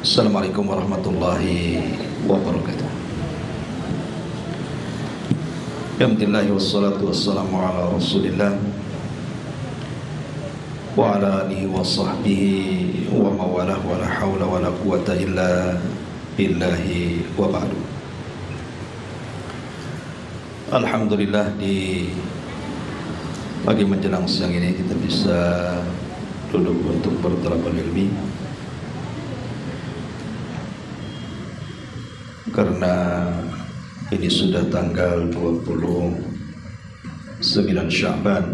Assalamualaikum warahmatullahi wabarakatuh. Alhamdulillah wassalatu wassalamu ala rasulillah wa ala alihi wa sahbihi wa mawalah wa la hawla wa la quwata illa billahi wa ba'du. Alhamdulillah, di pagi menjelang siang ini kita bisa duduk untuk bertalaqqul ilmi, karena ini sudah tanggal 29 Sya'ban.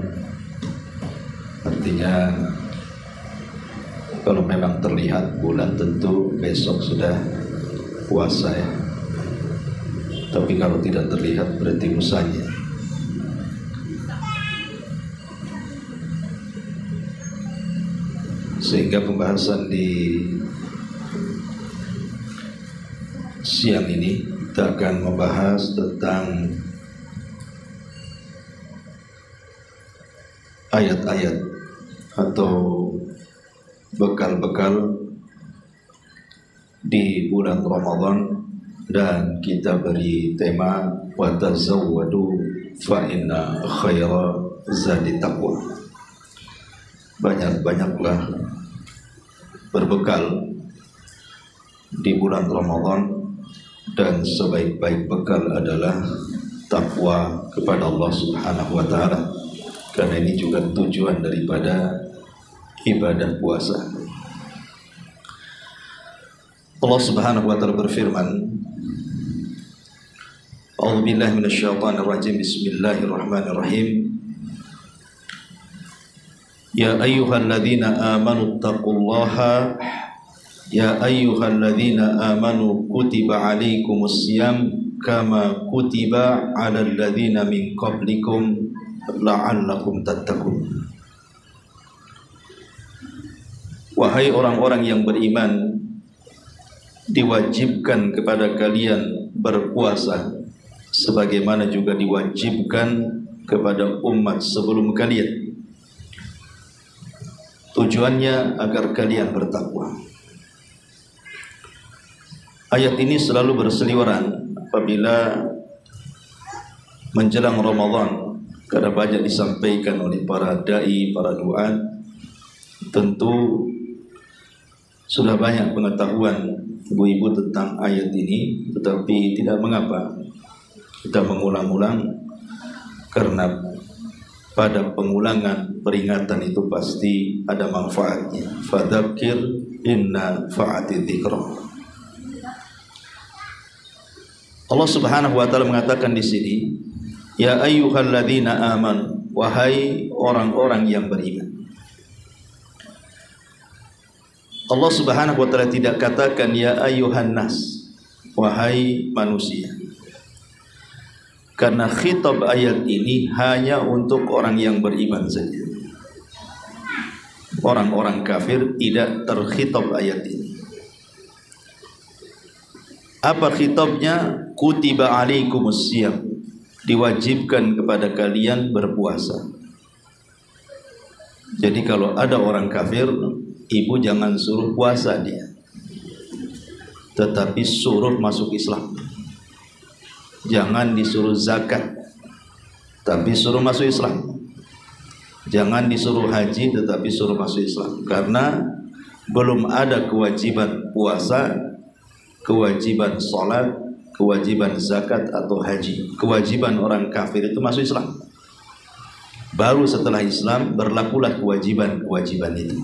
Artinya kalau memang terlihat bulan tentu besok sudah puasa ya. Tapi kalau tidak terlihat berarti lusanya. Sehingga pembahasan di siang ini kita akan membahas tentang ayat-ayat atau bekal-bekal di bulan Ramadan, dan kita beri tema wa tazawwadu fa inna khaira zadi taqwa. Banyak-banyaklah berbekal di bulan Ramadan, dan sebaik-baik bekal adalah takwa kepada Allah Subhanahu wa ta'ala, karena ini juga tujuan daripada ibadah puasa. Allah Subhanahu wa ta'ala berfirman, A'udzubillahi minasyaitonir rajim, bismillahirrahmanirrahim. Ya ayyuhalladzina amanu taqullaha Ya ayyuhalladzina amanu kutiba alaikumus siyam kama kutiba alal ladzina min qablikum la'allakum tattaqun. Wahai orang-orang yang beriman, diwajibkan kepada kalian berpuasa sebagaimana juga diwajibkan kepada umat sebelum kalian. Tujuannya agar kalian bertakwa. Ayat ini selalu berseliweran apabila menjelang Ramadan, karena banyak disampaikan oleh para dai, para duat. Tentu sudah banyak pengetahuan ibu-ibu tentang ayat ini, tetapi tidak mengapa kita mengulang-ulang, karena pada pengulangan peringatan itu pasti ada manfaatnya. Fadzakir inna fa'ati dzikra. Allah Subhanahu wa ta'ala mengatakan di sini, ya ayyuhalladzina amanu, wahai orang-orang yang beriman. Allah Subhanahu wa ta'ala tidak katakan ya ayyuhan nas, wahai manusia, karena khitab ayat ini hanya untuk orang yang beriman saja. Orang-orang kafir tidak terkhitab ayat ini. Apa khitabnya? Kutiba alaikumus siyam, diwajibkan kepada kalian berpuasa. Jadi kalau ada orang kafir, ibu jangan suruh puasa dia, tetapi suruh masuk Islam. Jangan disuruh zakat, tapi suruh masuk Islam. Jangan disuruh haji, tetapi suruh masuk Islam. Karena belum ada kewajiban puasa, kewajiban sholat, kewajiban zakat atau haji. Kewajiban orang kafir itu masuk Islam. Baru setelah Islam berlakulah kewajiban-kewajiban itu.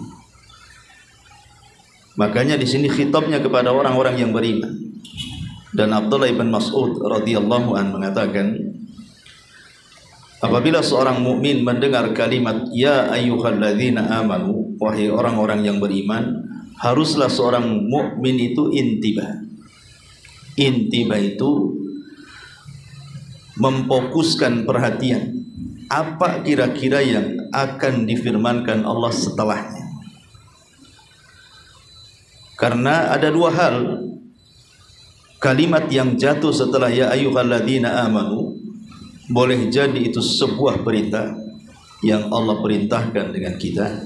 Makanya di sini khitabnya kepada orang-orang yang beriman. Dan Abdullah ibn Mas'ud radhiyallahu anhu mengatakan, apabila seorang mukmin mendengar kalimat ya ayyuhalladzina amanu, wahai orang-orang yang beriman, haruslah seorang mukmin itu intibah. Intibah itu memfokuskan perhatian, apa kira-kira yang akan difirmankan Allah setelahnya. Karena ada dua hal. Kalimat yang jatuh setelah ya ayyuhalladzina amanu boleh jadi itu sebuah perintah yang Allah perintahkan dengan kita,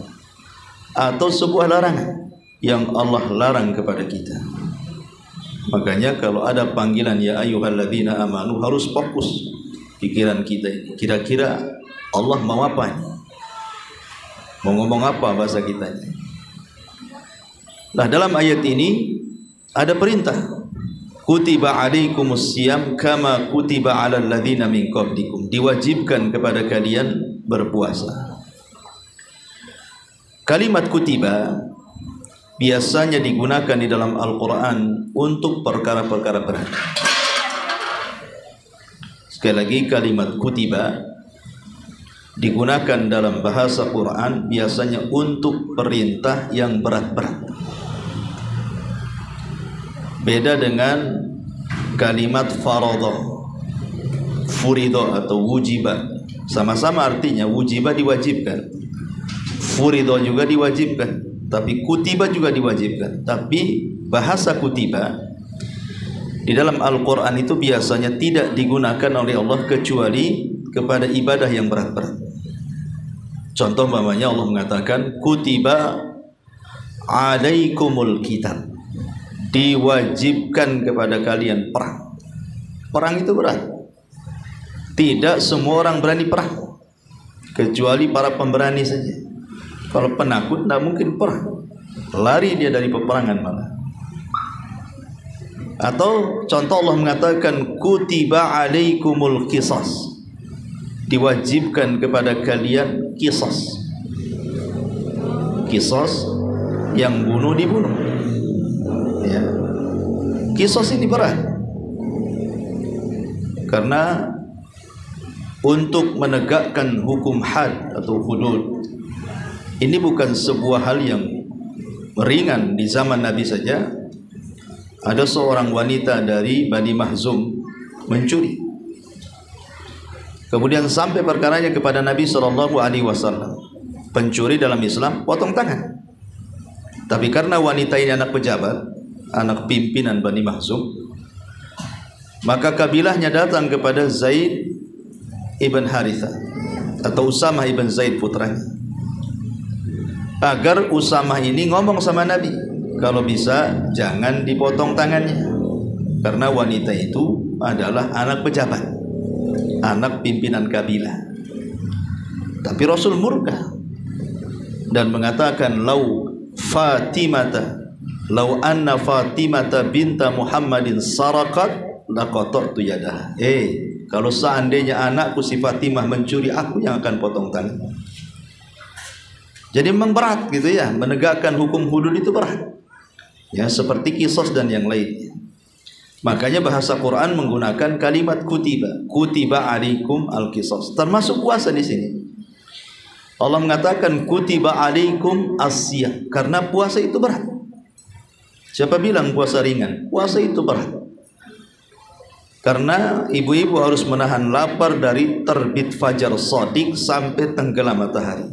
atau sebuah larangan yang Allah larang kepada kita. Makanya kalau ada panggilan ya ayyuhalladzina amanu, harus fokus pikiran kita ini. Kira-kira Allah mau apa ini? Mau ngomong apa bahasa kita ini? Nah, dalam ayat ini ada perintah. Kutiba alaikumus siyam kama kutiba alal ladzina min qablikum. Diwajibkan kepada kalian berpuasa. Kalimat kutiba biasanya digunakan di dalam Al-Quran untuk perkara-perkara berat. Sekali lagi, kalimat kutiba digunakan dalam bahasa Quran biasanya untuk perintah yang berat-berat. Beda dengan kalimat faradha, furido atau wujiba. Sama-sama artinya, wujiba diwajibkan, furido juga diwajibkan, tapi kutiba juga diwajibkan. Tapi bahasa kutiba di dalam Al-Quran itu biasanya tidak digunakan oleh Allah kecuali kepada ibadah yang berat-berat. Contoh umpamanya Allah mengatakan kutiba alaikumul kitab, diwajibkan kepada kalian perang. Perang itu berat. Tidak semua orang berani perang, kecuali para pemberani saja. Kalau penakut tidak mungkin perang, lari dia dari peperangan malah. Atau contoh Allah mengatakan kutiba alaikumul qisas, diwajibkan kepada kalian qisas. Qisas yang bunuh dibunuh. Ya. Qisas ini berat. Karena untuk menegakkan hukum had atau hudud ini bukan sebuah hal yang ringan. Di zaman Nabi saja ada seorang wanita dari Bani Mahzum mencuri. Kemudian sampai perkaranya kepada Nabi SAW. Pencuri dalam Islam potong tangan. Tapi karena wanita ini anak pejabat, anak pimpinan Bani Mahzum, maka kabilahnya datang kepada Zaid ibn Haritha atau Usamah ibn Zaid putranya, agar Usamah ini ngomong sama Nabi, kalau bisa jangan dipotong tangannya, karena wanita itu adalah anak pejabat, anak pimpinan kabilah. Tapi Rasul murka dan mengatakan lau anna Fatimata binta Muhammadin saraqat laqata'tu yadaha. Kalau seandainya anakku si Fatimah mencuri, aku yang akan potong tangan. Jadi memang berat gitu ya, menegakkan hukum hudud itu berat. Ya, seperti qisas dan yang lainnya. Makanya bahasa Quran menggunakan kalimat kutiba. Kutiba alaikum al-qisas. Termasuk puasa di sini. Allah mengatakan kutiba alaikum as-siyam, karena puasa itu berat. Siapa bilang puasa ringan? Puasa itu berat. Karena ibu-ibu harus menahan lapar dari terbit fajar shadiq sampai tenggelam matahari.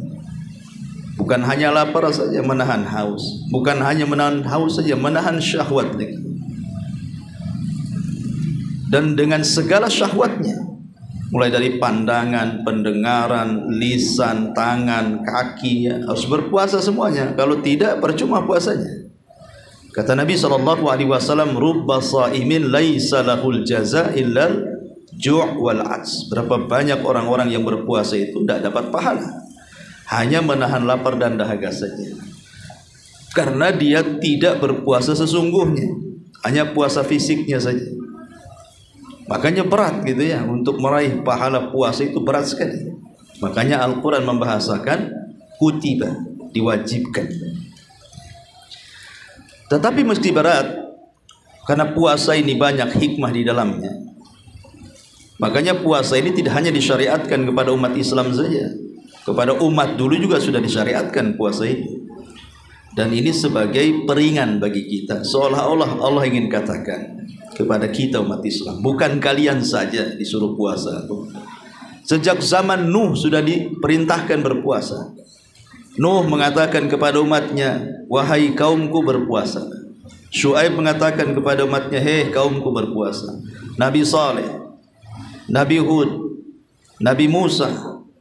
Bukan hanya lapar saja, menahan haus. Bukan hanya menahan haus saja, menahan syahwat lagi. Dan dengan segala syahwatnya, mulai dari pandangan, pendengaran, lisan, tangan, kaki, ya, harus berpuasa semuanya. Kalau tidak, percuma puasanya. Kata Nabi SAW, rubba sa'imin laisa lahul jaza illal ju' wal 'ats. Berapa banyak orang-orang yang berpuasa itu tidak dapat pahala, hanya menahan lapar dan dahaga saja. Karena dia tidak berpuasa sesungguhnya, hanya puasa fisiknya saja. Makanya berat gitu ya, untuk meraih pahala puasa itu berat sekali. Makanya Al-Quran membahasakan kutiba, diwajibkan. Tetapi mesti berat, karena puasa ini banyak hikmah di dalamnya. Makanya puasa ini tidak hanya disyariatkan kepada umat Islam saja, kepada umat dulu juga sudah disyariatkan puasa ini. Dan ini sebagai peringan bagi kita, seolah-olah Allah ingin katakan kepada kita umat Islam, bukan kalian saja disuruh puasa. Sejak zaman Nuh sudah diperintahkan berpuasa. Nuh mengatakan kepada umatnya, wahai kaumku berpuasa. Syuaib mengatakan kepada umatnya, hei kaumku berpuasa. Nabi Saleh, Nabi Hud, Nabi Musa,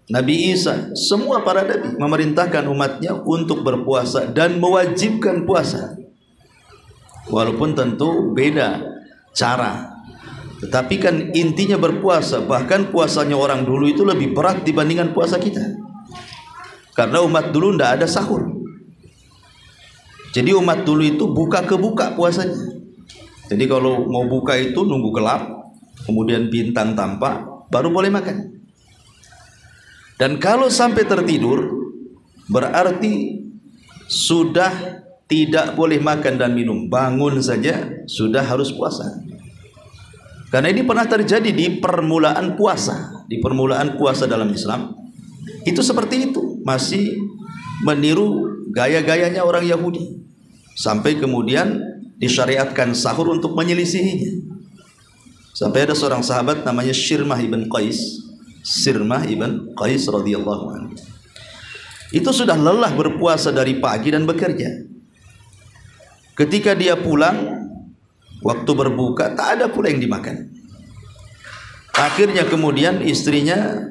Nabi Isa, semua para nabi memerintahkan umatnya untuk berpuasa dan mewajibkan puasa. Walaupun tentu beda cara, tetapi kan intinya berpuasa. Bahkan puasanya orang dulu itu lebih berat dibandingkan puasa kita, karena umat dulu tidak ada sahur. Jadi umat dulu itu buka ke buka puasanya. Jadi kalau mau buka itu nunggu gelap, kemudian bintang tampak, baru boleh makan. Dan kalau sampai tertidur, berarti sudah tidak boleh makan dan minum. Bangun saja sudah harus puasa. Karena ini pernah terjadi di permulaan puasa. Di permulaan puasa dalam Islam itu seperti itu, masih meniru gaya-gayanya orang Yahudi, sampai kemudian disyariatkan sahur untuk menyelisihinya. Sampai ada seorang sahabat namanya Sirmah ibn Qais, Sirmah ibn Qais radhiyallahu anhu. Itu sudah lelah berpuasa dari pagi dan bekerja. Ketika dia pulang, waktu berbuka tak ada pula yang dimakan. Akhirnya kemudian istrinya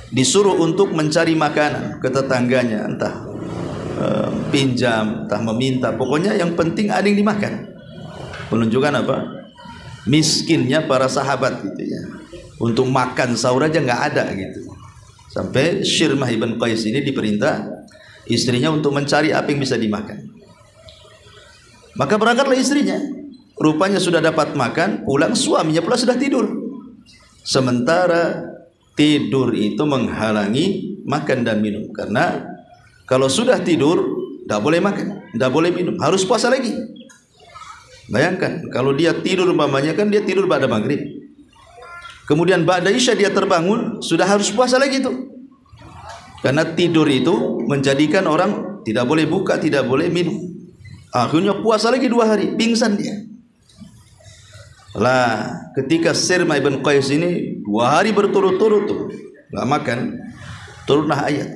disuruh untuk mencari makanan ke tetangganya, entah pinjam, entah meminta, pokoknya yang penting ada yang dimakan. Menunjukkan apa? Miskinnya para sahabat gitu ya. Untuk makan sahur aja nggak ada gitu. Sampai Sirmah ibn Qais ini diperintah istrinya untuk mencari apa yang bisa dimakan. Maka berangkatlah istrinya. Rupanya sudah dapat makan, pulang suaminya pula sudah tidur. Sementara tidur itu menghalangi makan dan minum. Karena kalau sudah tidur, tidak boleh makan, tidak boleh minum, harus puasa lagi. Bayangkan, kalau dia tidur umpamanya kan dia tidur pada maghrib. Kemudian ba'da isya dia terbangun, sudah harus puasa lagi tuh. Karena tidur itu menjadikan orang tidak boleh buka, tidak boleh minum. Akhirnya puasa lagi 2 hari, pingsan dia. Lah, ketika Sirmah ibn Qais ini 2 hari berturut-turut tuh nggak makan, turunlah ayat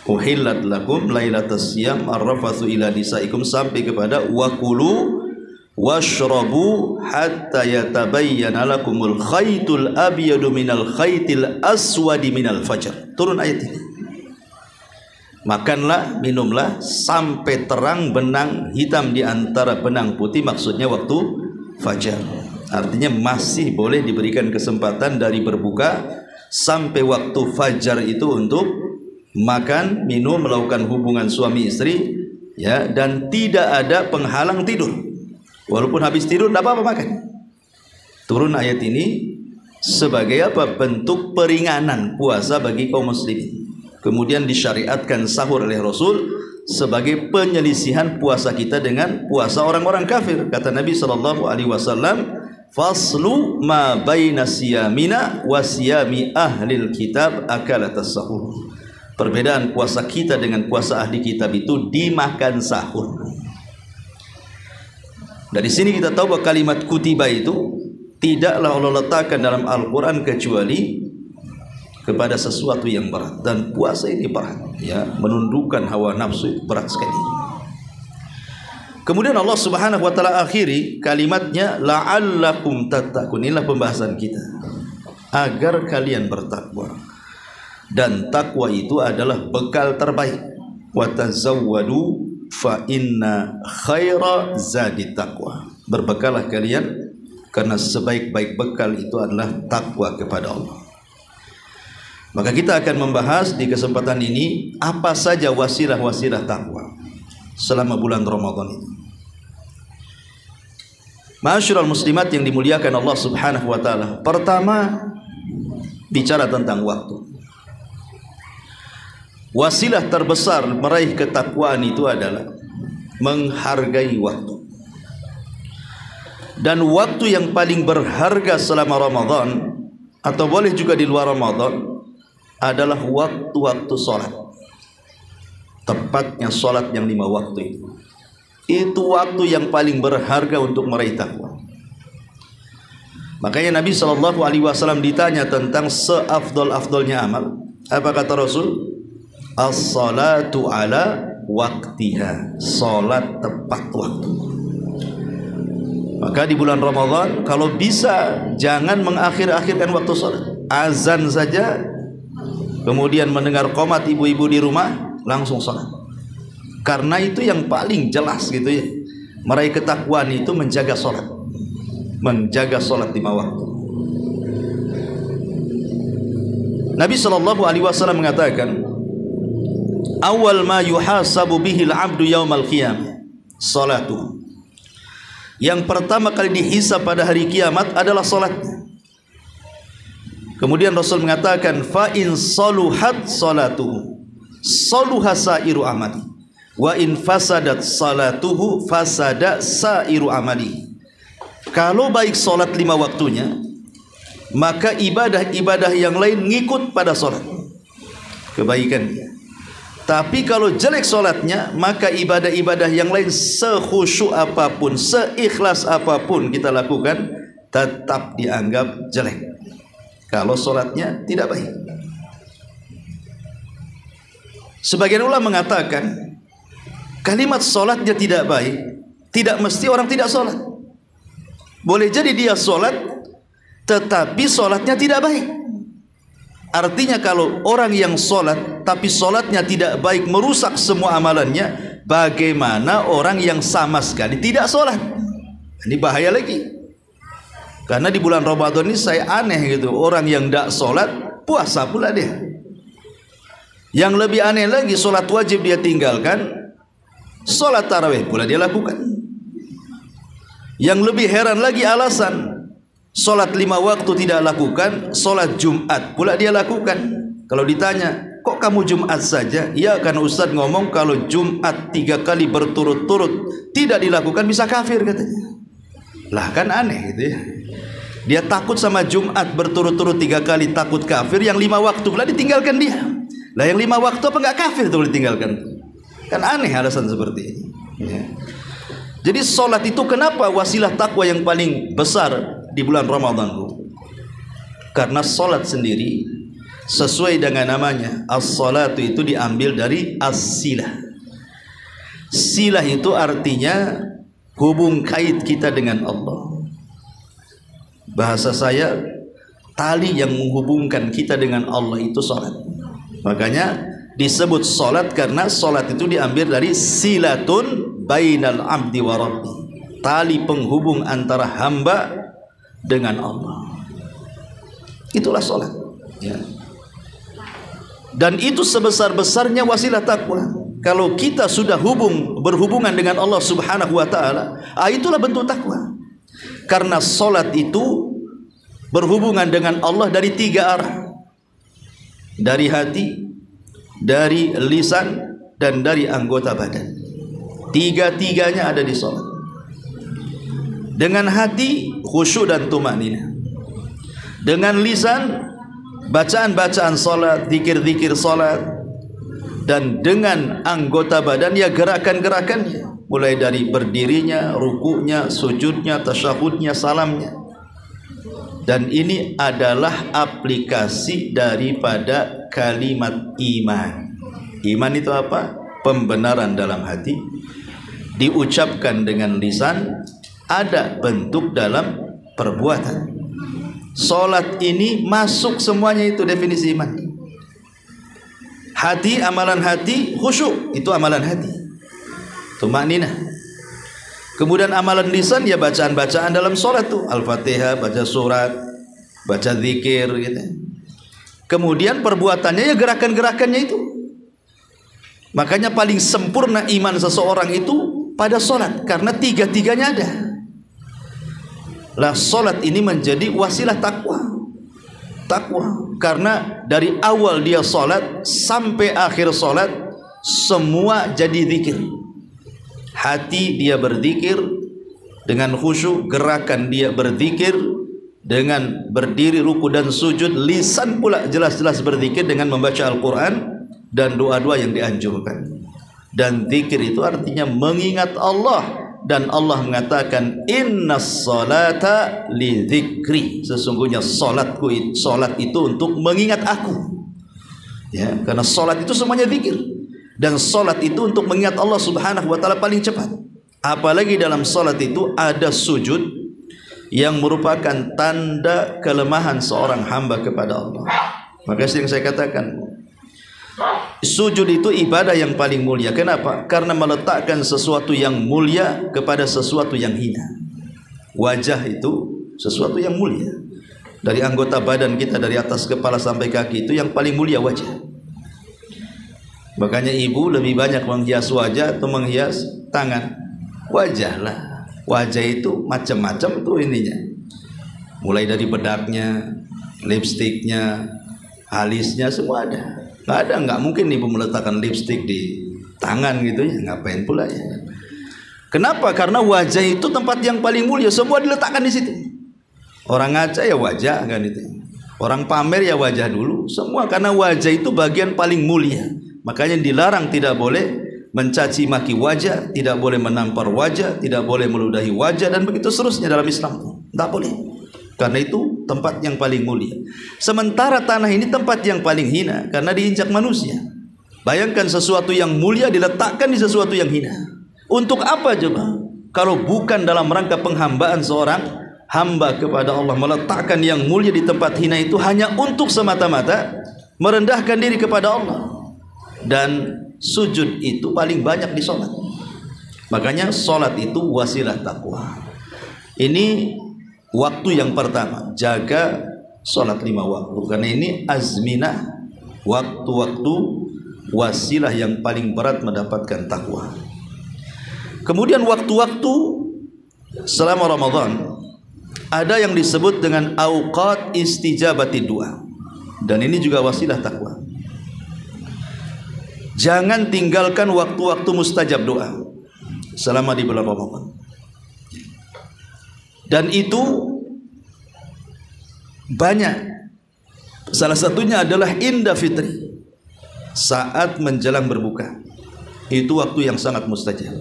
uhillat lakum lailatas siyam arrafatsu ila nisaikum, sampai kepada wakulu washrabu hatta yatabayyana lakumul khaytul abyadu minal khaytil aswadi minal fajr. Turun ayat ini. Makanlah, minumlah sampai terang benang hitam di antara benang putih, maksudnya waktu fajar. Artinya masih boleh diberikan kesempatan dari berbuka sampai waktu fajar itu untuk makan, minum, melakukan hubungan suami istri, ya, dan tidak ada penghalang tidur. Walaupun habis tidur tidak apa-apa makan. Turun ayat ini sebagai apa? Bentuk peringanan puasa bagi kaum muslimin. Kemudian disyariatkan sahur oleh Rasul sebagai penyelisihan puasa kita dengan puasa orang-orang kafir. Kata Nabi SAW, faslu ma baina siyamina wa siyami ahlil kitab akalatas sahur. Perbedaan puasa kita dengan puasa ahli kitab itu dimakan sahur. Dari sini kita tahu bahwa kalimat kutiba itu tidaklah Allah letakkan dalam Al-Quran kecuali kepada sesuatu yang berat, dan puasa ini berat, ya, menundukkan hawa nafsu itu berat sekali. Kemudian Allah Subhanahu wa taala akhiri kalimatnya la'allakum tattaqun. Inilah pembahasan kita, agar kalian bertakwa. Dan takwa itu adalah bekal terbaik. Wa tazawwadu fa inna khaira zadi taqwa. Berbekalah kalian, karena sebaik-baik bekal itu adalah takwa kepada Allah. Maka kita akan membahas di kesempatan ini apa saja wasilah-wasilah takwa selama bulan Ramadan ini. Ma'asyiral muslimat yang dimuliakan Allah Subhanahu wa taala. Pertama, bicara tentang waktu. Wasilah terbesar meraih ketakwaan itu adalah menghargai waktu. Dan waktu yang paling berharga selama Ramadan, atau boleh juga di luar Ramadan, adalah waktu-waktu sholat. Tepatnya sholat yang 5 waktu itu. Itu waktu yang paling berharga untuk meraih takwa. Makanya Nabi SAW ditanya tentang seafdol-afdolnya amal. Apa kata Rasul? As-salatu ala waktiha. Sholat tepat waktu. Maka di bulan Ramadan, kalau bisa jangan mengakhir-akhirkan waktu sholat. Azan saja kemudian mendengar qomat ibu-ibu di rumah, langsung sholat. Karena itu yang paling jelas gitu ya, meraih ketakwaan itu menjaga sholat, menjaga sholat 5 waktu. Nabi SAW mengatakan, awal ma yuhasabu bihil abdu yaumal qiyamah salatuh. Yang pertama kali dihisab pada hari kiamat adalah salatnya. Kemudian Rasul mengatakan, fa in saluhat salatuhu saluha sairu amali wa in fasadat salatuhu fasada sairu amali. Kalau baik salat 5 waktunya, maka ibadah-ibadah yang lain ngikut pada salat, kebaikan. Tapi kalau jelek solatnya, maka ibadah-ibadah yang lain sekhusyuk apapun, seikhlas apapun kita lakukan, tetap dianggap jelek kalau solatnya tidak baik. Sebagian ulama mengatakan, kalimat solatnya tidak baik tidak mesti orang tidak solat. Boleh jadi dia solat tetapi solatnya tidak baik. Artinya kalau orang yang sholat tapi sholatnya tidak baik, merusak semua amalannya, bagaimana orang yang sama sekali tidak sholat? Ini bahaya lagi. Karena di bulan Ramadan ini saya aneh gitu, orang yang tidak sholat puasa pula dia. Yang lebih aneh lagi, sholat wajib dia tinggalkan, sholat tarawih pula dia lakukan. Yang lebih heran lagi alasan, sholat 5 waktu tidak lakukan, sholat Jumat pula dia lakukan. Kalau ditanya, kok kamu Jumat saja? Ya, karena Ustaz ngomong kalau Jumat 3 kali berturut-turut tidak dilakukan bisa kafir katanya. Lah kan aneh gitu ya. Dia takut sama Jumat berturut-turut 3 kali, takut kafir. Yang 5 waktu pula ditinggalkan dia. Lah yang 5 waktu apa enggak kafir tuh ditinggalkan? Kan aneh alasan seperti ini ya. Jadi sholat itu kenapa wasilah takwa yang paling besar di bulan Ramadan? Karena sholat sendiri sesuai dengan namanya, as-salatu itu diambil dari as-silah. Silah itu artinya hubung kait kita dengan Allah. Bahasa saya, tali yang menghubungkan kita dengan Allah itu sholat. Makanya disebut sholat karena sholat itu diambil dari silatun bainal abdi wa rabbi, tali penghubung antara hamba dengan Allah. Itulah sholat ya. Dan itu sebesar-besarnya wasilah takwa. Kalau kita sudah berhubungan dengan Allah subhanahu wa ta'ala, itulah bentuk takwa. Karena sholat itu berhubungan dengan Allah dari 3 arah, dari hati, dari lisan, dan dari anggota badan. 3-tiganya ada di sholat. Dengan hati khusyuk dan tumanina, dengan lisan bacaan-bacaan sholat, zikir-zikir sholat, dan dengan anggota badan ya gerakan-gerakannya, mulai dari berdirinya, rukuknya, sujudnya, tasyahudnya, salamnya. Dan ini adalah aplikasi daripada kalimat iman. Iman itu apa? Pembenaran dalam hati, diucapkan dengan lisan, ada bentuk dalam perbuatan. Salat ini masuk semuanya, itu definisi iman. Hati, amalan hati, khusyuk, itu amalan hati, tumakninah. Kemudian amalan lisan ya bacaan-bacaan dalam salat tuh, Al-Fatihah, baca surat, baca zikir gitu. Kemudian perbuatannya ya gerakan-gerakannya itu. Makanya paling sempurna iman seseorang itu pada sholat, karena 3-tiganya ada. Lah sholat ini menjadi wasilah takwa. Karena dari awal dia sholat sampai akhir sholat semua jadi zikir. Hati dia berzikir dengan khusyuk, gerakan dia berzikir dengan berdiri, ruku dan sujud, lisan pula jelas-jelas berzikir dengan membaca Al-Quran dan doa-doa yang dianjurkan. Dan zikir itu artinya mengingat Allah, dan Allah mengatakan innas salata li dzikri, sesungguhnya salat itu untuk mengingat aku ya, karena salat itu semuanya zikir, dan salat itu untuk mengingat Allah subhanahu wa ta'ala paling cepat. Apalagi dalam salat itu ada sujud yang merupakan tanda kelemahan seorang hamba kepada Allah. Maka sering saya katakan, Sujud itu ibadah yang paling mulia. Kenapa? Karena meletakkan sesuatu yang mulia kepada sesuatu yang hina. Wajah itu sesuatu yang mulia. Dari anggota badan kita, dari atas kepala sampai kaki, itu yang paling mulia wajah. Makanya ibu lebih banyak menghias wajah atau menghias tangan. Wajah lah. Wajah itu macam-macam tuh ininya. Mulai dari bedaknya, lipstiknya, alisnya, semua ada. Nggak mungkin ibu meletakkan lipstik di tangan gitu ya. Ngapain pula ya? Kenapa? Karena wajah itu tempat yang paling mulia. Semua diletakkan di situ. Orang ngaca ya wajah kan itu. Orang pamer ya wajah dulu. Semua karena wajah itu bagian paling mulia. Makanya dilarang, tidak boleh mencaci maki wajah, tidak boleh menampar wajah, tidak boleh meludahi wajah, dan begitu seterusnya dalam Islam. Tidak boleh. Karena itu tempat yang paling mulia. Sementara tanah ini tempat yang paling hina karena diinjak manusia. Bayangkan sesuatu yang mulia diletakkan di sesuatu yang hina. Untuk apa coba? Kalau bukan dalam rangka penghambaan seorang hamba kepada Allah, meletakkan yang mulia di tempat hina itu hanya untuk semata-mata merendahkan diri kepada Allah. Dan sujud itu paling banyak di sholat. Makanya sholat itu wasilah takwa. Ini waktu yang pertama, jaga sholat 5 waktu. Karena ini azminah, waktu-waktu wasilah yang paling berat mendapatkan takwa. Kemudian waktu-waktu selama Ramadan ada yang disebut dengan awqat istijabati doa. Dan ini juga wasilah takwa. Jangan tinggalkan waktu-waktu mustajab doa selama di bulan Ramadan. Dan itu banyak. Salah satunya adalah inda fitri, saat menjelang berbuka. Itu waktu yang sangat mustajab.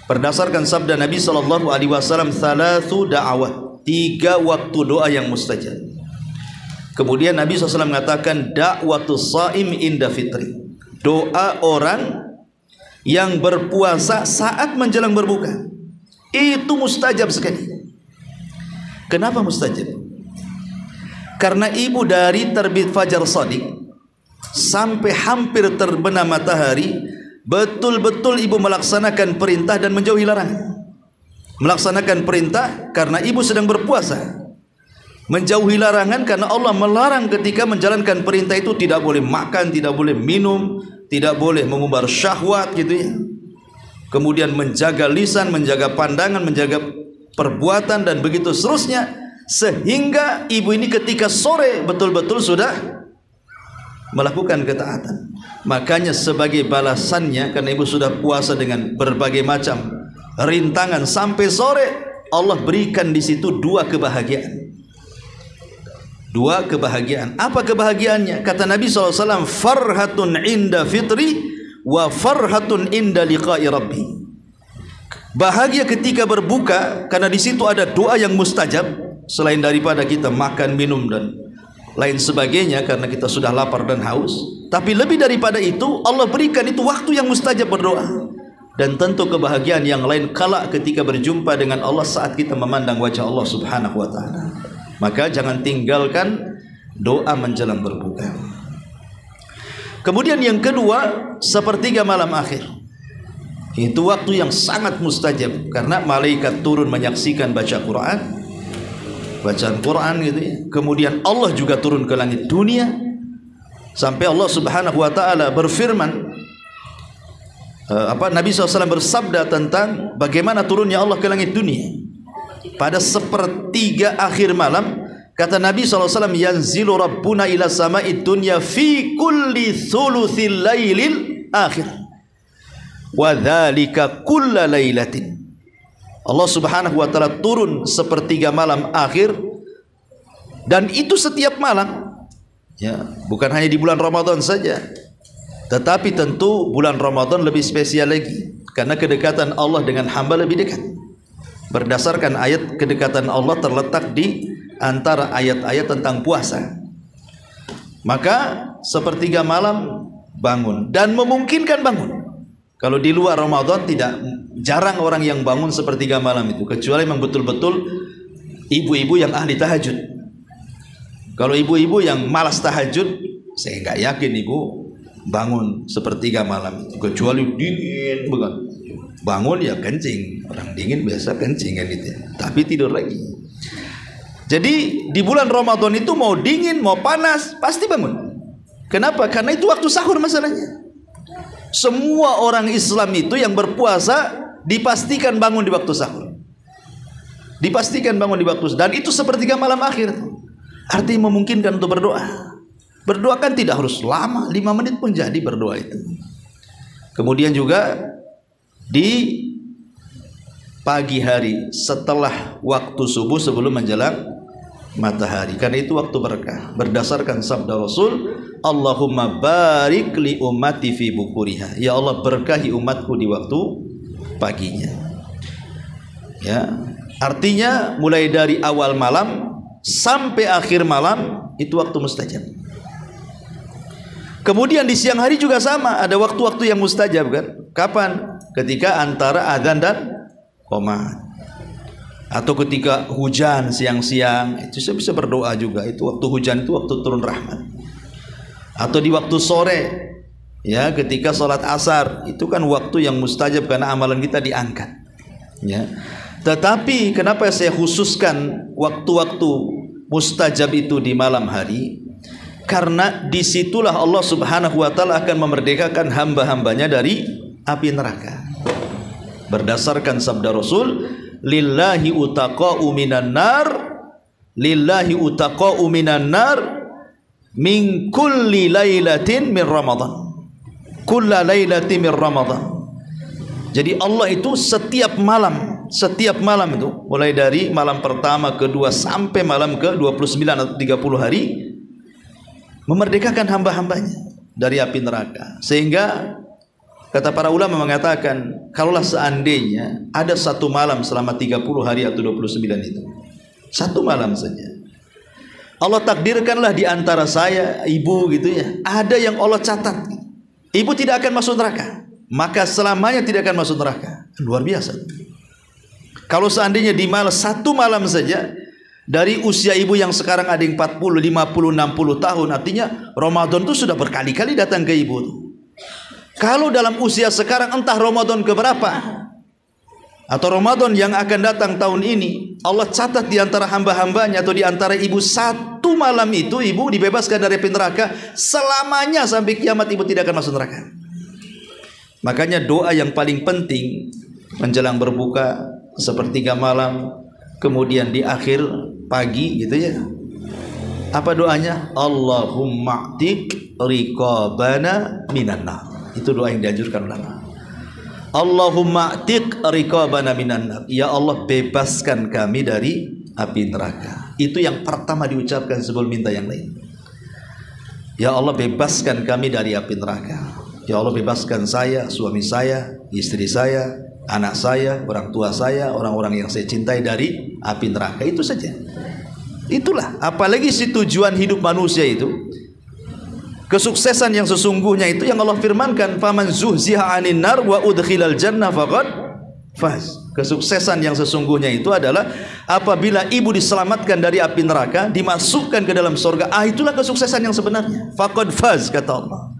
Berdasarkan sabda Nabi SAW, thalathu da'awat, 3 waktu doa yang mustajab. Kemudian Nabi SAW mengatakan da'watus saim inda fitri, doa orang yang berpuasa saat menjelang berbuka. Itu mustajab sekali. Kenapa mustajab? Karena ibu dari terbit fajar shadiq sampai hampir terbenam matahari, betul-betul ibu melaksanakan perintah dan menjauhi larangan. Melaksanakan perintah karena ibu sedang berpuasa, menjauhi larangan karena Allah melarang ketika menjalankan perintah itu tidak boleh makan, tidak boleh minum, tidak boleh mengumbar syahwat gitu ya. Kemudian menjaga lisan, menjaga pandangan, menjaga perbuatan, dan begitu seterusnya. Sehingga ibu ini ketika sore betul-betul sudah melakukan ketaatan. Makanya sebagai balasannya, karena ibu sudah puasa dengan berbagai macam rintangan sampai sore, Allah berikan di situ 2 kebahagiaan. 2 kebahagiaan. Apa kebahagiaannya? Kata Nabi SAW, farhatun inda fitri wa farhatun inda liqa'i rabbi. Bahagia ketika berbuka karena di situ ada doa yang mustajab, selain daripada kita makan, minum dan lain sebagainya karena kita sudah lapar dan haus. Tapi lebih daripada itu, Allah berikan itu waktu yang mustajab berdoa. Dan tentu kebahagiaan yang lain kala ketika berjumpa dengan Allah saat kita memandang wajah Allah Subhanahu wa ta'ala. Maka jangan tinggalkan doa menjelang berbuka. Kemudian yang kedua, sepertiga malam akhir. Itu waktu yang sangat mustajab karena malaikat turun menyaksikan baca Quran, bacaan Quran gitu ya. Kemudian Allah juga turun ke langit dunia sampai Allah Subhanahu wa ta'ala berfirman, Nabi SAW bersabda tentang bagaimana turunnya Allah ke langit dunia. Pada sepertiga akhir malam, kata Nabi SAW, yanzilu rabbuna ila sama'id dunya fi kulli thuluthil lailil akhir wa dhalika kulla lailatin. Allah Subhanahu wa ta'ala turun sepertiga malam akhir, dan itu setiap malam ya, bukan hanya di bulan Ramadan saja, tetapi tentu bulan Ramadan lebih spesial lagi karena kedekatan Allah dengan hamba lebih dekat. Berdasarkan ayat, kedekatan Allah terletak di antara ayat-ayat tentang puasa. Maka sepertiga malam bangun, dan memungkinkan bangun. Kalau di luar Ramadan jarang orang yang bangun sepertiga malam itu, kecuali memang betul-betul ibu-ibu yang ahli tahajud. Kalau ibu-ibu yang malas tahajud, Saya nggak yakin ibu bangun sepertiga malam itu, kecuali dingin bukan. Bangun ya kencing, orang dingin biasa kencing kan gitu ya. Tapi tidur lagi. Jadi di bulan Ramadan itu mau dingin mau panas pasti bangun. Kenapa? Karena itu waktu sahur masalahnya. Semua orang Islam itu yang berpuasa dipastikan bangun di waktu sahur. Dipastikan bangun di waktu, dan itu sepertiga malam akhir. Artinya memungkinkan untuk berdoa. Berdoa kan tidak harus lama, 5 menit pun jadi berdoa itu. Kemudian juga di pagi hari setelah waktu subuh sebelum menjelang matahari, karena itu waktu berkah. Berdasarkan sabda Rasul, Allahumma barik li ummati fi bukuriha. Ya Allah, berkahi umatku di waktu paginya. Ya, artinya mulai dari awal malam sampai akhir malam itu waktu mustajab. Kemudian di siang hari juga sama, ada waktu-waktu yang mustajab kan? Kapan? Ketika antara adzan dan qomat, atau ketika hujan siang-siang, itu saya bisa berdoa juga. Itu waktu hujan, itu waktu turun rahmat. Atau di waktu sore, ya, ketika sholat asar, itu kan waktu yang mustajab karena amalan kita diangkat. Ya. Tetapi kenapa saya khususkan waktu-waktu mustajab itu di malam hari? Karena disitulah Allah Subhanahu wa Ta'ala akan memerdekakan hamba-hambanya dari api neraka. Berdasarkan sabda Rasul, lillahi utaqa'u minan nar, lillahi utaqa'u minan nar min kulli lailatin min Ramadan, kulla lailatin min Ramadan. Jadi Allah itu setiap malam itu, mulai dari malam pertama, kedua sampai malam ke-29 atau 30 hari, memerdekakan hamba-hambanya dari api neraka. Sehingga kata para ulama mengatakan, kalaulah seandainya ada satu malam selama 30 hari atau 29 itu, satu malam saja, Allah takdirkanlah di antara saya, ibu gitu ya, ada yang Allah catat, ibu tidak akan masuk neraka, maka selamanya tidak akan masuk neraka. Luar biasa. Kalau seandainya di malam, satu malam saja, dari usia ibu yang sekarang ada yang 40, 50, 60 tahun, artinya Ramadan itu sudah berkali-kali datang ke ibu. Kalau dalam usia sekarang, entah Ramadan keberapa atau Ramadan yang akan datang tahun ini, Allah catat di antara hamba-hambanya atau di antara ibu, satu malam itu ibu dibebaskan dari api neraka, selamanya sampai kiamat ibu tidak akan masuk neraka. Makanya doa yang paling penting menjelang berbuka, sepertiga malam, kemudian di akhir pagi gitu ya. Apa doanya? Allahumma a'tiq riqabana minan nar. Itu doa yang dianjurkan ulama. Allahumma a'tiq riqabana minan nar. Ya Allah, bebaskan kami dari api neraka. Itu yang pertama diucapkan sebelum minta yang lain. Ya Allah, bebaskan kami dari api neraka. Ya Allah, bebaskan saya, suami saya, istri saya, anak saya, orang tua saya, orang-orang yang saya cintai dari api neraka. Itu saja. Itulah, apalagi si tujuan hidup manusia itu, kesuksesan yang sesungguhnya itu yang Allah firmankan, faman zuhziha 'anil nar wa udkhilal jannah faqad faz. Kesuksesan yang sesungguhnya itu adalah apabila ibu diselamatkan dari api neraka, dimasukkan ke dalam surga. Itulah kesuksesan yang sebenarnya. Faqad faz, kata Allah.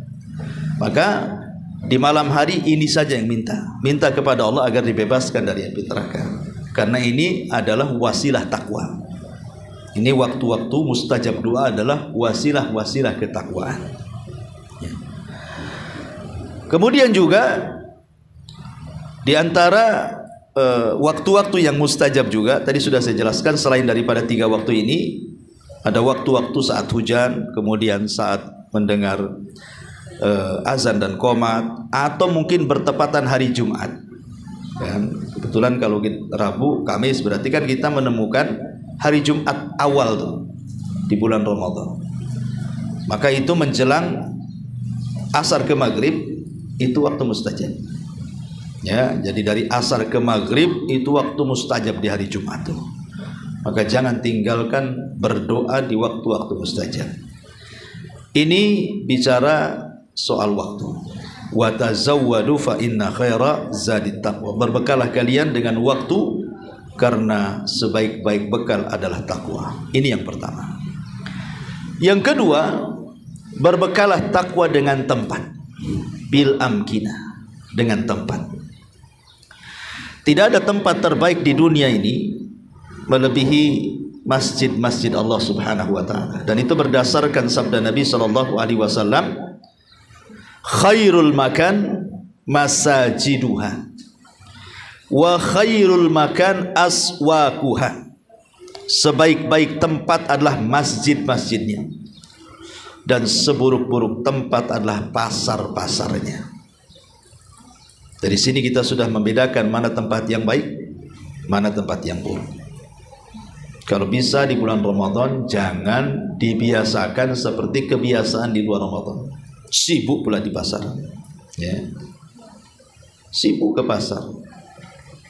Maka di malam hari ini saja yang minta kepada Allah agar dibebaskan dari api neraka. Karena ini adalah wasilah takwa. Ini waktu-waktu mustajab doa adalah wasilah-wasilah ketakwaan. Ya. Kemudian juga di antara waktu-waktu yang mustajab juga, tadi sudah saya jelaskan, selain daripada 3 waktu ini, ada waktu-waktu saat hujan, kemudian saat mendengar azan dan qomat, atau mungkin bertepatan hari Jumat. Dan kebetulan kalau Rabu, Kamis, berarti kan kita menemukan hari Jumat awal tuh di bulan Ramadan. Maka itu menjelang asar ke maghrib, itu waktu mustajab. Ya, jadi dari asar ke maghrib itu waktu mustajab di hari Jumat tuh. Maka jangan tinggalkan berdoa di waktu-waktu mustajab. Ini bicara soal waktu. Wa tazawwadu fa inna khaira zadit taqwa. Berbekalah kalian dengan waktu, karena sebaik-baik bekal adalah takwa. Ini yang pertama. Yang kedua, berbekalah takwa dengan tempat, bil amkinah, dengan tempat. Tidak ada tempat terbaik di dunia ini melebihi masjid-masjid Allah Subhanahu wa taala, dan itu berdasarkan sabda Nabi sallallahu alaihi wasallam, khairul makan masajiduha wa khairul makan aswaquha. Sebaik-baik tempat adalah masjid-masjidnya, dan seburuk-buruk tempat adalah pasar-pasarnya. Dari sini kita sudah membedakan mana tempat yang baik, mana tempat yang buruk. Kalau bisa di bulan Ramadan jangan dibiasakan seperti kebiasaan di luar Ramadan. Sibuk pula di pasar, ya. Sibuk ke pasar.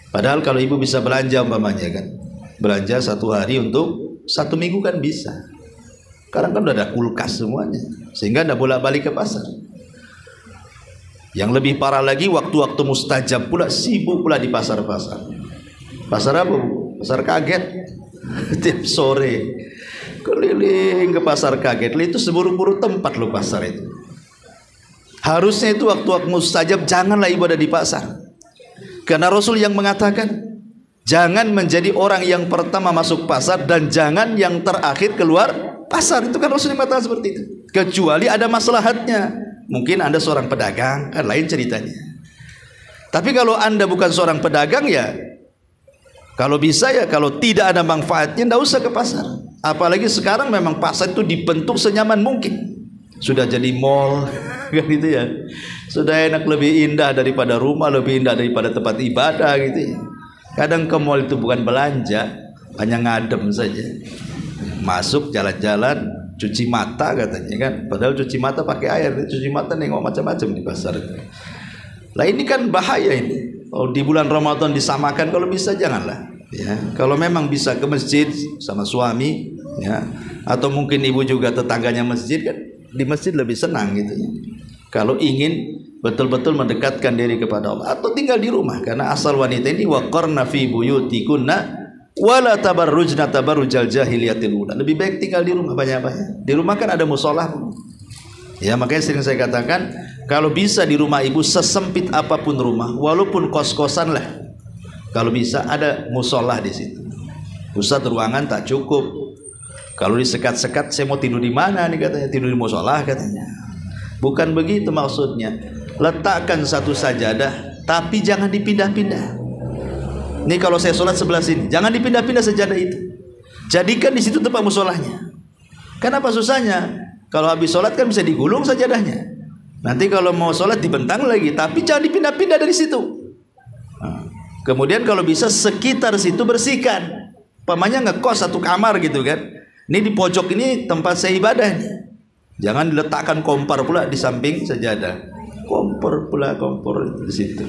Padahal kalau ibu bisa belanja umpamanya kan, belanja 1 hari untuk 1 minggu kan bisa. Sekarang kan udah ada kulkas semuanya, sehingga tidak bolak-balik ke pasar. Yang lebih parah lagi, waktu-waktu mustajab pula sibuk pula di pasar-pasar. Pasar apa, Bu? Pasar kaget. Tiap sore keliling ke pasar kaget. Itu seburuk-buruk tempat loh pasar itu. Harusnya itu waktu-waktu mustajab janganlah ibu ada di pasar. Karena Rasul yang mengatakan, jangan menjadi orang yang pertama masuk pasar dan jangan yang terakhir keluar pasar. Itu kan Rasul yang mengatakan seperti itu. Kecuali ada maslahatnya. Mungkin Anda seorang pedagang, kan lain ceritanya. Tapi kalau Anda bukan seorang pedagang, ya kalau bisa ya, kalau tidak ada manfaatnya, tidak usah ke pasar. Apalagi sekarang memang pasar itu dibentuk senyaman mungkin. Sudah jadi mall, kan gitu ya. Sudah enak, lebih indah daripada rumah, lebih indah daripada tempat ibadah gitu ya. Kadang ke mall itu bukan belanja, hanya ngadem saja. Masuk jalan-jalan, cuci mata katanya kan, padahal cuci mata pakai air, cuci mata nengok macam-macam di pasar itu. Lah ini kan bahaya ini. Oh, di bulan Ramadan disamakan, kalau bisa janganlah. Ya, kalau memang bisa ke masjid sama suami, ya, atau mungkin ibu juga tetangganya masjid kan, di masjid lebih senang gitu ya. Kalau ingin betul-betul mendekatkan diri kepada Allah, atau tinggal di rumah, karena asal wanita ini waqarna fi buyutikunna wala tabarrujna tabarrujal jahiliyatil ula. Lebih baik tinggal di rumah banyak-banyak. Di rumah kan ada musola. Ya, makanya sering saya katakan, kalau bisa di rumah ibu sesempit apapun rumah, walaupun kos-kosan lah, kalau bisa ada musola di situ. Pusat ruangan tak cukup. Kalau disekat-sekat, saya mau tidur di mana nih katanya, tidur di musola katanya. Bukan begitu maksudnya. Letakkan satu sajadah, tapi jangan dipindah-pindah. Ini kalau saya sholat sebelah sini, jangan dipindah-pindah sajadah itu. Jadikan di situ tempat musolahnya. Kenapa susahnya? Kalau habis sholat kan bisa digulung sajadahnya. Nanti kalau mau sholat dibentang lagi, tapi jangan dipindah-pindah dari situ. Nah, kemudian kalau bisa sekitar situ bersihkan. Pamannya ngekos satu kamar gitu kan. Ini di pojok ini tempat saya ibadah nih. Jangan diletakkan kompor pula di samping sajadah. Kompor pula, kompor di situ.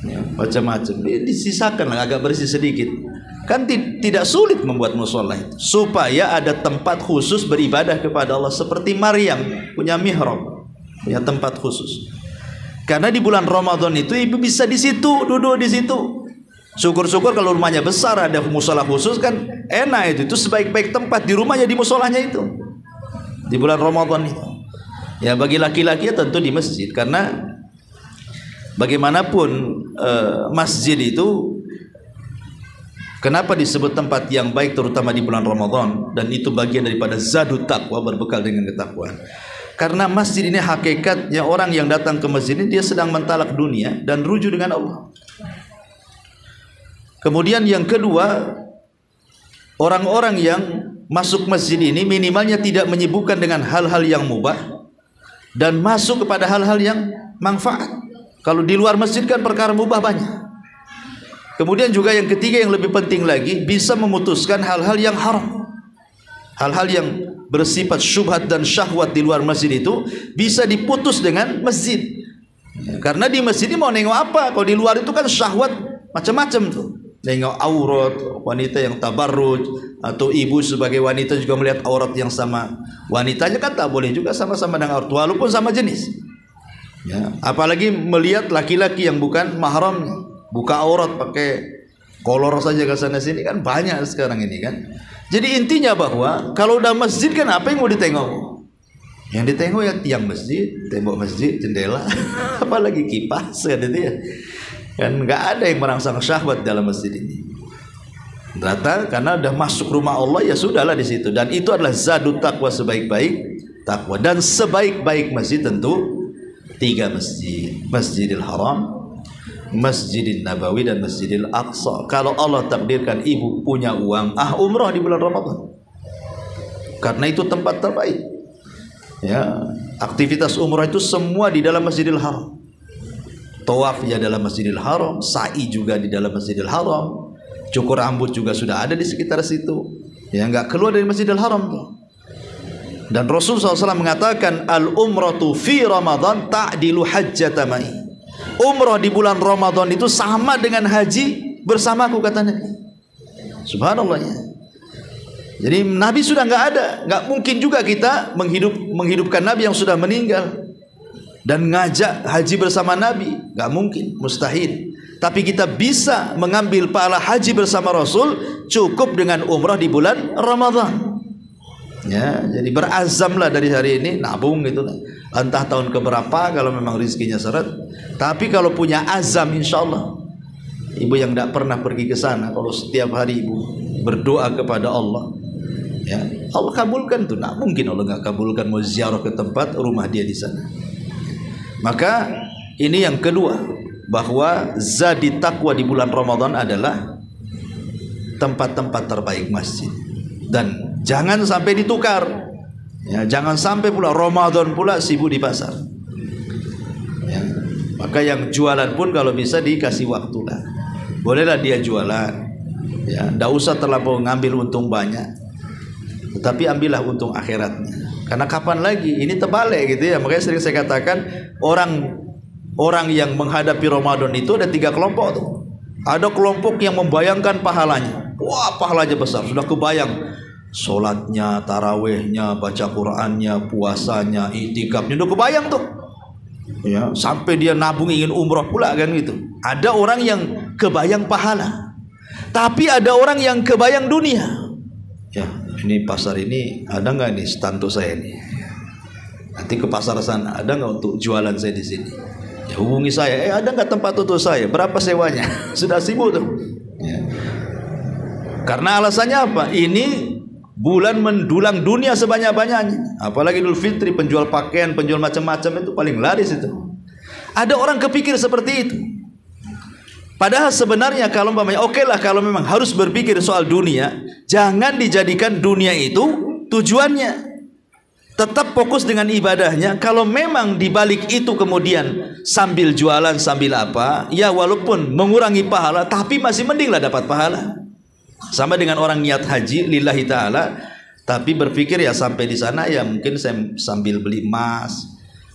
Ya, macam-macam disisakan lah, agak bersih sedikit kan. Tidak sulit membuat musola itu, supaya ada tempat khusus beribadah kepada Allah, seperti Maryam punya mihrab, punya tempat khusus. Karena di bulan Ramadan itu ibu bisa di situ, duduk di situ. Syukur-syukur kalau rumahnya besar ada musola khusus kan enak itu sebaik-baik tempat di rumahnya, di musolanya itu di bulan Ramadan itu. Ya, bagi laki-laki ya tentu di masjid, karena bagaimanapun masjid itu kenapa disebut tempat yang baik terutama di bulan Ramadan, dan itu bagian daripada zadut takwa, berbekal dengan ketakwaan. Karena masjid ini hakikatnya orang yang datang ke masjid ini dia sedang mentalak dunia dan rujuk dengan Allah. Kemudian yang kedua, orang-orang yang masuk masjid ini minimalnya tidak menyibukkan dengan hal-hal yang mubah dan masuk kepada hal-hal yang manfaat. Kalau di luar masjid kan perkara mubah banyak. Kemudian juga yang ketiga yang lebih penting lagi, bisa memutuskan hal-hal yang haram. Hal-hal yang bersifat syubhat dan syahwat di luar masjid itu bisa diputus dengan masjid. Karena di masjid ini mau nengok apa? Kalau di luar itu kan syahwat macam-macam tuh. Nengok aurat wanita yang tabarruj, atau ibu sebagai wanita juga melihat aurat yang sama wanitanya kan tak boleh juga sama-sama dengan aurat walaupun sama jenis. Ya, apalagi melihat laki-laki yang bukan mahramnya, buka aurat pakai kolor saja ke sana sini kan banyak sekarang ini kan. Jadi intinya bahwa kalau udah masjid kan apa yang mau ditengok? Yang ditengok ya tiang masjid, tembok masjid, jendela, apalagi kipas kan itu ya. Kan nggak ada yang merangsang syahwat dalam masjid ini. Ternyata karena udah masuk rumah Allah ya sudahlah di situ. Dan itu adalah zadut takwa, sebaik-baik takwa. Dan sebaik-baik masjid tentu 3 masjid: Masjidil Haram, Masjidil Nabawi, dan Masjidil Aqsa. Kalau Allah takdirkan ibu punya uang, umrah di bulan Ramadan. Karena itu tempat terbaik. Ya, aktivitas umrah itu semua di dalam Masjidil Haram. Tawaf ya dalam Masjidil Haram, sa'i juga di dalam Masjidil Haram, cukur rambut juga sudah ada di sekitar situ. Ya, nggak keluar dari Masjidil Haram tuh. Dan Rasul SAW mengatakan, al-umratu fi Ramadan ta'dilu hajjata ma'i. Umrah di bulan Ramadan itu sama dengan haji bersamaku, kata Nabi. Subhanallah ya. Jadi Nabi sudah nggak ada, nggak mungkin juga kita menghidupkan Nabi yang sudah meninggal dan ngajak haji bersama Nabi, nggak mungkin, mustahil. Tapi kita bisa mengambil pahala haji bersama Rasul cukup dengan umrah di bulan Ramadan. Ya, jadi berazamlah dari hari ini nabung gitu, entah tahun keberapa kalau memang rezekinya seret. Tapi kalau punya azam, insya Allah. Ibu yang tidak pernah pergi ke sana, kalau setiap hari ibu berdoa kepada Allah, ya Allah kabulkan tuh. Nah, mungkin Allah nggak kabulkan, mau ziarah ke tempat rumah dia di sana. Maka ini yang kedua, bahwa zadi takwa di bulan Ramadan adalah tempat-tempat terbaik masjid. Dan jangan sampai ditukar. Ya, jangan sampai pula Ramadan pula sibuk di pasar. Ya, maka yang jualan pun kalau bisa dikasih waktu lah. Bolehlah dia jualan. Ya, tidak usah terlalu ngambil untung banyak. Tetapi ambillah untung akhiratnya. Karena kapan lagi? Ini terbalik gitu ya. Makanya sering saya katakan, orang yang menghadapi Ramadan itu ada 3 kelompok tuh. Ada kelompok yang membayangkan pahalanya. Wah, pahalanya besar, sudah kebayang. Sholatnya, tarawehnya, baca Qur'annya, puasanya, itikafnya, udah kebayang tuh. Ya, sampai dia nabung ingin umroh pula kan gitu. Ada orang yang kebayang pahala. Tapi ada orang yang kebayang dunia. Ya, ini pasar ini ada nggak nih stand untuk saya nih? Nanti ke pasar sana ada nggak untuk jualan saya di sini? Ya, hubungi saya. Ada nggak tempat untuk saya? Berapa sewanya? Sudah sibuk tuh. Ya. Karena alasannya apa? Ini bulan mendulang dunia sebanyak-banyaknya. Apalagi Idul Fitri, penjual pakaian, penjual macam-macam itu paling laris itu. Ada orang kepikir seperti itu. Padahal sebenarnya kalau oke lah kalau memang harus berpikir soal dunia, jangan dijadikan dunia itu tujuannya. Tetap fokus dengan ibadahnya. Kalau memang dibalik itu kemudian sambil jualan, sambil apa, ya walaupun mengurangi pahala, tapi masih mending lah dapat pahala. Sama dengan orang niat haji lillahi ta'ala, tapi berpikir ya sampai di sana ya mungkin saya sambil beli emas,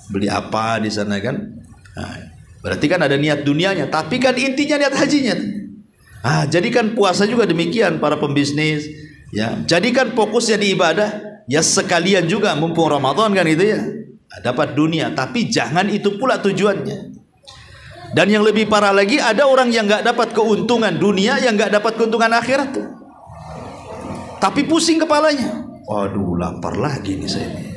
beli apa di sana kan. Nah, berarti kan ada niat dunianya, tapi kan intinya niat hajinya. Jadikan puasa juga demikian para pembisnis, ya. Jadikan fokusnya di ibadah, ya sekalian juga mumpung Ramadan kan itu ya. Dapat dunia, tapi jangan itu pula tujuannya. Dan yang lebih parah lagi, ada orang yang nggak dapat keuntungan dunia, yang nggak dapat keuntungan akhirat tuh. Tapi pusing kepalanya. Waduh, lapar lagi nih saya nih.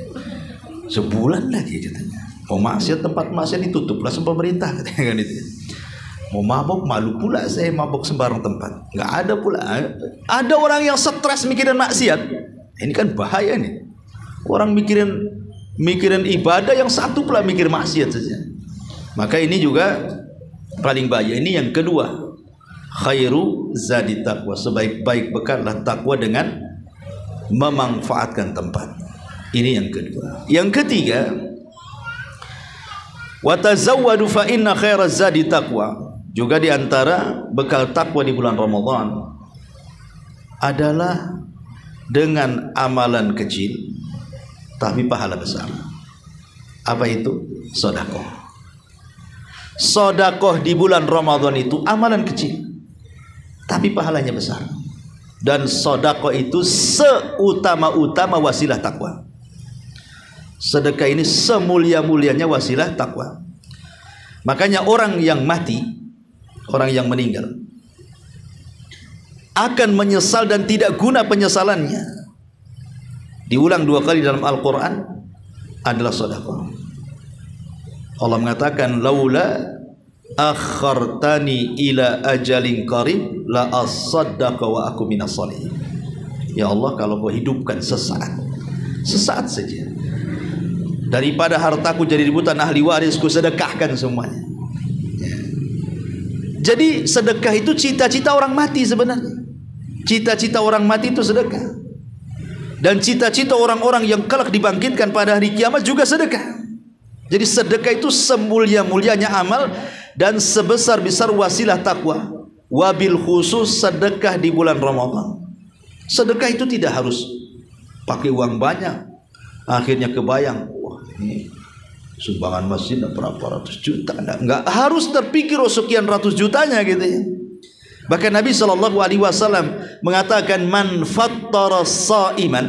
Sebulan lagi katanya. Mau maksiat, tempat maksiat ditutup lah sama pemerintah katanya kan itu. Mau mabok, malu pula saya mabok sembarang tempat. Nggak ada pula. Ada orang yang stres mikirin maksiat. Ini kan bahaya nih. Orang mikirin ibadah, yang satu pula mikir maksiat saja. Maka ini juga paling bahaya. Ini yang kedua, khairu zadi taqwa, sebaik-baik bekallah takwa dengan memanfaatkan tempat. Ini yang kedua. Yang ketiga, wa tazawwadu fa inna khairaz zadi taqwa. Juga diantara bekal takwa di bulan Ramadan adalah dengan amalan kecil tapi pahala besar. Apa itu? Sedekah. Sedekah di bulan Ramadan itu amalan kecil tapi pahalanya besar. Dan sedekah itu seutama-utama wasilah takwa. Sedekah ini semulia-mulianya wasilah takwa. Makanya orang yang mati, orang yang meninggal, akan menyesal dan tidak guna penyesalannya. Diulang 2 kali dalam Al-Quran. adalah sedekah. Allah mengatakan, laula akhartani ila ajalin qarib la asaddaqa wa aku minas shalihin. Ya Allah, kalau kau hidupkan sesaat saja, daripada hartaku jadi rebutan ahli waris, ku sedekahkan semuanya. Ya. Jadi sedekah itu cita-cita orang mati sebenarnya. Cita-cita orang mati itu sedekah. Dan cita-cita orang-orang yang kelak dibangkitkan pada hari kiamat juga sedekah. Jadi sedekah itu semulia-mulianya amal dan sebesar-besar wasilah takwa. Wabil khusus sedekah di bulan Ramadan. Sedekah itu tidak harus pakai uang banyak. Akhirnya kebayang, wah ini sumbangan masjid berapa ratus juta. Enggak harus terpikir sekian ratus jutanya gitu ya. Bahkan Nabi SAW mengatakan, man fattara sa'iman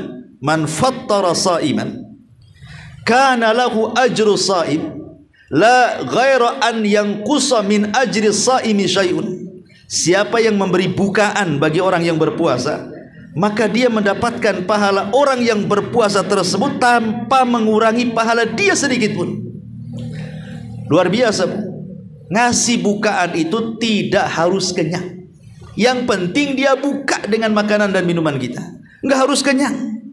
kana lahu ajru sa'im la ghaira an yanqusa min ajri sa'imi syai'un. Siapa yang memberi bukaan bagi orang yang berpuasa, maka dia mendapatkan pahala orang yang berpuasa tersebut tanpa mengurangi pahala dia sedikit pun. Luar biasa, Bu. Ngasih bukaan itu tidak harus kenyang. Yang penting dia buka dengan makanan dan minuman kita. Nggak harus kenyang.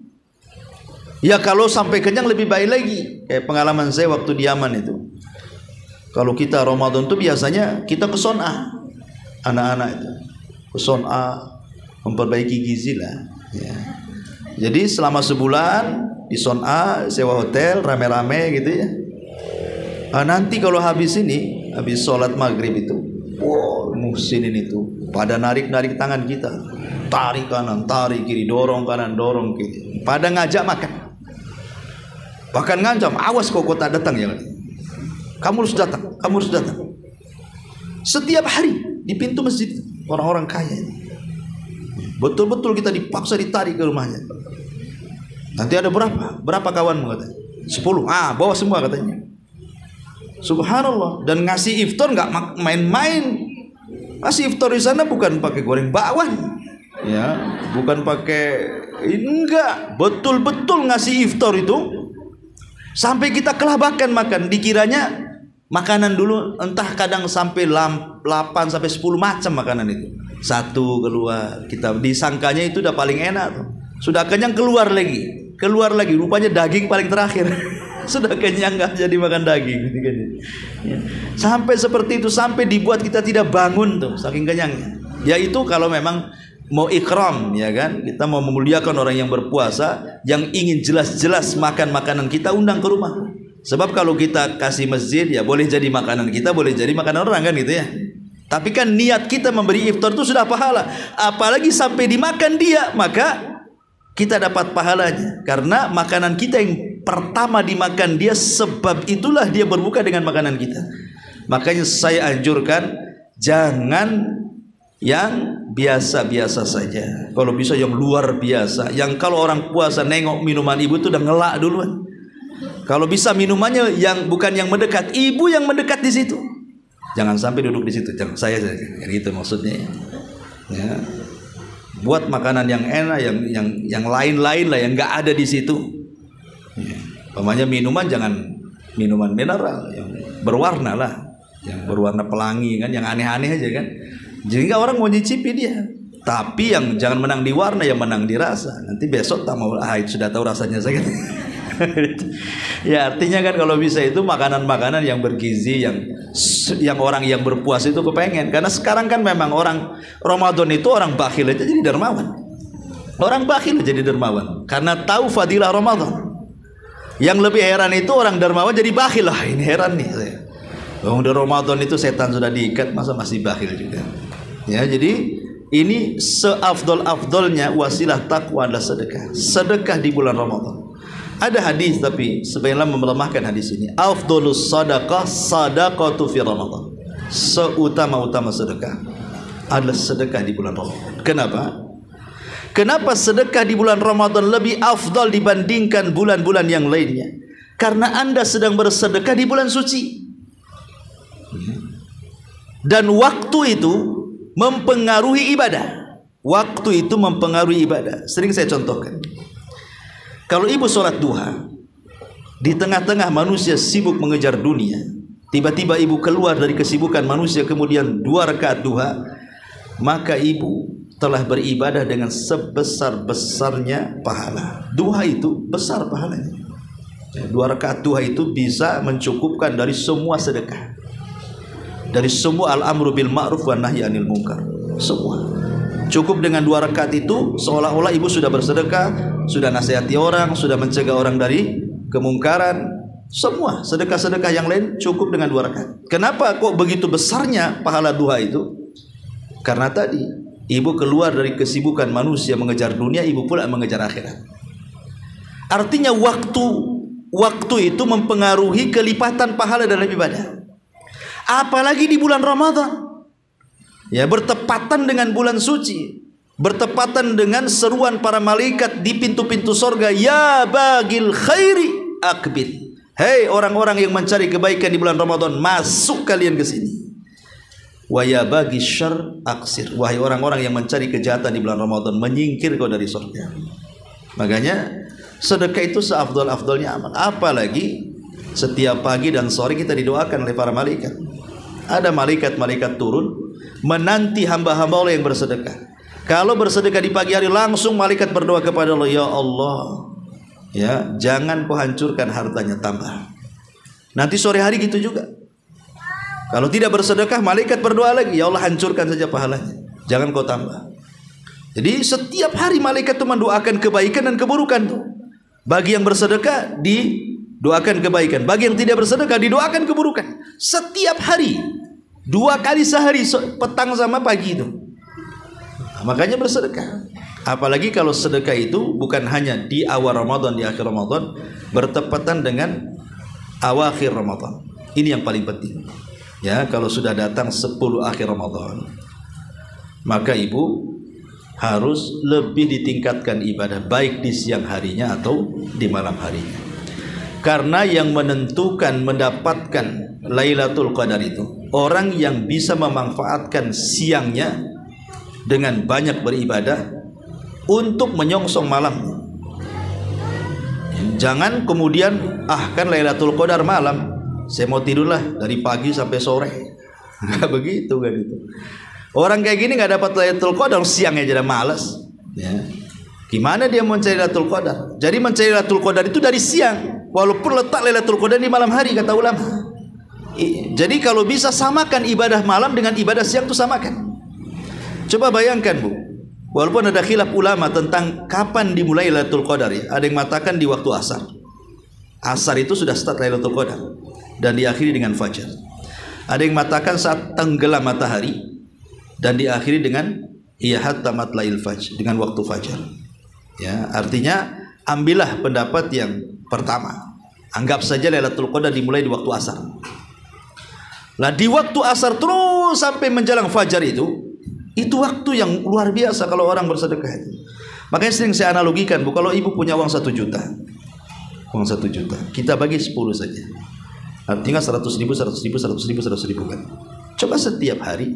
Ya kalau sampai kenyang lebih baik lagi. Kayak pengalaman saya waktu di Yaman itu. Kalau kita Ramadan itu biasanya kita ke Son'a. Anak-anak itu ke Son'a memperbaiki gizi lah. Ya. Jadi selama sebulan di Son'a sewa hotel rame-rame gitu ya. Nanti kalau habis sholat maghrib itu, wow, muhsinin itu pada narik-narik tangan kita, tarik kanan, tarik kiri, dorong kanan, dorong kiri, pada ngajak makan. Bahkan ngancam, awas kok tak datang ya. Kamu harus datang, kamu harus datang. Setiap hari di pintu masjid orang-orang kaya ini. Betul-betul kita dipaksa ditarik ke rumahnya. Nanti ada berapa? Berapa kawanmu katanya? 10. Bawa semua katanya. Subhanallah. Dan ngasih iftar nggak main-main. Ngasih iftar di sana bukan pakai goreng bakwan, ya, bukan pakai enggak. Betul-betul ngasih iftar itu. Sampai kita kelabakan makan, dikiranya makanan dulu entah kadang sampai 8 sampai 10 macam makanan itu. Satu keluar, kita disangkanya itu udah paling enak tuh. Sudah kenyang keluar lagi, rupanya daging paling terakhir. Sudah kenyang nggak jadi makan daging. Sampai seperti itu, sampai dibuat kita tidak bangun tuh saking kenyangnya. Yaitu kalau memang mau ikram, ya kan, kita mau memuliakan orang yang berpuasa, yang ingin jelas-jelas makan makanan kita, undang ke rumah. Sebab kalau kita kasih masjid, ya boleh jadi makanan kita, boleh jadi makanan orang kan gitu ya. Tapi kan niat kita memberi iftar itu sudah pahala. Apalagi sampai dimakan dia, maka kita dapat pahalanya. Karena makanan kita yang pertama dimakan dia, sebab itulah dia berbuka dengan makanan kita. Makanya saya anjurkan, jangan yang biasa-biasa saja. Kalau bisa yang luar biasa, yang kalau orang puasa nengok minuman ibu itu udah ngelak duluan. Kalau bisa minumannya yang bukan yang mendekat, ibu yang mendekat di situ. Jangan sampai duduk di situ. Jangan saya gitu maksudnya. Ya. Buat makanan yang enak, yang lain-lain lah, yang nggak ada di situ. Ya. Pokoknya minuman jangan minuman mineral, yang berwarna lah, yang berwarna pelangi kan, yang aneh-aneh aja kan. Jadi orang mau nyicipi dia. Tapi yang jangan menang di warna, yang menang di rasa. Nanti besok tak mau, itu sudah tahu rasanya saya. Ya artinya kan kalau bisa itu makanan-makanan yang bergizi, yang orang yang berpuasa itu kepengen. Karena sekarang kan memang orang Ramadan itu orang bakhil aja jadi dermawan. Orang bakhil jadi dermawan karena tahu fadilah Ramadan. Yang lebih heran itu orang dermawan jadi bakhil. Lah ini heran nih saya. Udah Ramadan itu setan sudah diikat, masa masih bakhil juga. Ya, jadi ini seafdol-afdolnya wasilah takwa adalah sedekah. Sedekah di bulan Ramadan. Ada hadis tapi sebenarnya melemahkan hadis ini. Afdolus sadaqah sadaqatu fi Ramadan. Seutama-utama sedekah adalah sedekah di bulan Ramadan. Kenapa? Kenapa sedekah di bulan Ramadan lebih afdal dibandingkan bulan-bulan yang lainnya? Karena Anda sedang bersedekah di bulan suci. Dan waktu itu mempengaruhi ibadah. Waktu itu mempengaruhi ibadah. Sering saya contohkan. Kalau ibu sholat duha, Di tengah-tengah manusia sibuk mengejar dunia, tiba-tiba ibu keluar dari kesibukan manusia, kemudian 2 rakaat duha, maka ibu telah beribadah dengan sebesar-besarnya pahala. Duha itu besar pahalanya. 2 rakaat duha itu bisa mencukupkan dari semua sedekah, dari semua al-amru bil ma'ruf wa nahyi anil munkar. Semua cukup dengan 2 rakaat itu, seolah-olah ibu sudah bersedekah, sudah nasihati orang, sudah mencegah orang dari kemungkaran. Semua sedekah-sedekah yang lain cukup dengan 2 rakaat. Kenapa kok begitu besarnya pahala duha itu? Karena tadi ibu keluar dari kesibukan manusia mengejar dunia, ibu pula mengejar akhirat. Artinya waktu itu mempengaruhi kelipatan pahala dalam ibadah. Apalagi di bulan Ramadan, ya, bertepatan dengan bulan suci, bertepatan dengan seruan para malaikat di pintu-pintu sorga, ya bagil khairi akbil. Hei orang-orang yang mencari kebaikan di bulan Ramadan, masuk kalian ke sini. Wa ya bagi syarr aksir. Wahai orang-orang yang mencari kejahatan di bulan Ramadan, menyingkir kau dari surga. Makanya sedekah itu seafdal-afdalnya amal. Apalagi setiap pagi dan sore kita didoakan oleh para malaikat. Ada malaikat-malaikat turun menanti hamba-hamba Allah yang bersedekah. Kalau bersedekah di pagi hari, langsung malaikat berdoa kepada Allah, ya Allah, ya, jangan kau hancurkan hartanya, tambah. Nanti sore hari gitu juga. Kalau tidak bersedekah, malaikat berdoa lagi, ya Allah, hancurkan saja pahalanya, jangan kau tambah. Jadi setiap hari malaikat itu mendoakan kebaikan dan keburukan tuh. Bagi yang bersedekah didoakan kebaikan, bagi yang tidak bersedekah didoakan keburukan. Setiap hari, 2 kali sehari, petang sama pagi itu. Makanya bersedekah. Apalagi kalau sedekah itu bukan hanya di awal Ramadan, di akhir Ramadan, bertepatan dengan awakhir Ramadan. Ini yang paling penting. Ya, kalau sudah datang 10 akhir Ramadan, maka ibu harus lebih ditingkatkan ibadah, baik di siang harinya atau di malam harinya. Karena yang menentukan mendapatkan Lailatul Qadar itu orang yang bisa memanfaatkan siangnya dengan banyak beribadah untuk menyongsong malamnya. Jangan kemudian kan Lailatul Qadar malam, saya mau tidurlah dari pagi sampai sore. Nggak begitu kan itu. Orang kayak gini nggak dapat Lailatul Qadar, siangnya jadi malas. Ya. Gimana dia mencari Lailatul Qadar? Jadi mencari Lailatul Qadar itu dari siang, walaupun letak Lailatul Qadar di malam hari, kata ulama. Jadi kalau bisa samakan ibadah malam dengan ibadah siang, itu samakan. Coba bayangkan Bu, walaupun ada khilaf ulama tentang kapan dimulai Lailatul Qadar, ya. Ada yang mengatakan di waktu asar. Asar itu sudah start Lailatul Qadar dan diakhiri dengan fajar. Ada yang mengatakan saat tenggelam matahari dan diakhiri dengan hatta matla'il fajr, dengan waktu fajar. Ya, artinya ambillah pendapat yang pertama. Anggap saja Lailatul Qadar dimulai di waktu asar. Lah di waktu asar terus sampai menjelang fajar itu waktu yang luar biasa kalau orang bersedekah itu. Makanya sering saya analogikan, Bu, kalau ibu punya uang 1 juta, uang 1 juta, kita bagi 10 saja. Artinya 100.000, 100.000, 100.000, 100.000 kan. Coba setiap hari,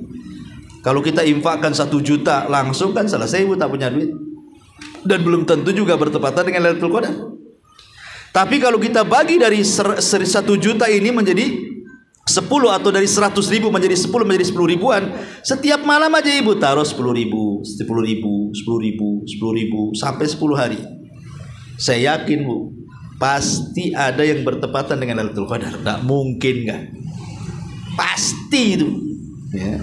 kalau kita infakkan 1 juta langsung kan selesai, ibu tak punya duit. Dan belum tentu juga bertepatan dengan Lailatul Qadar. Tapi kalau kita bagi dari 1 juta ini menjadi 10, atau dari 100.000 menjadi 10 menjadi 10 ribuan, setiap malam aja ibu taruh 10.000, 10.000, 10.000, 10.000 sampai 10 hari. Saya yakin Bu, pasti ada yang bertepatan dengan Lailatul Qadar. Tak mungkin kan? Pasti itu. Ya.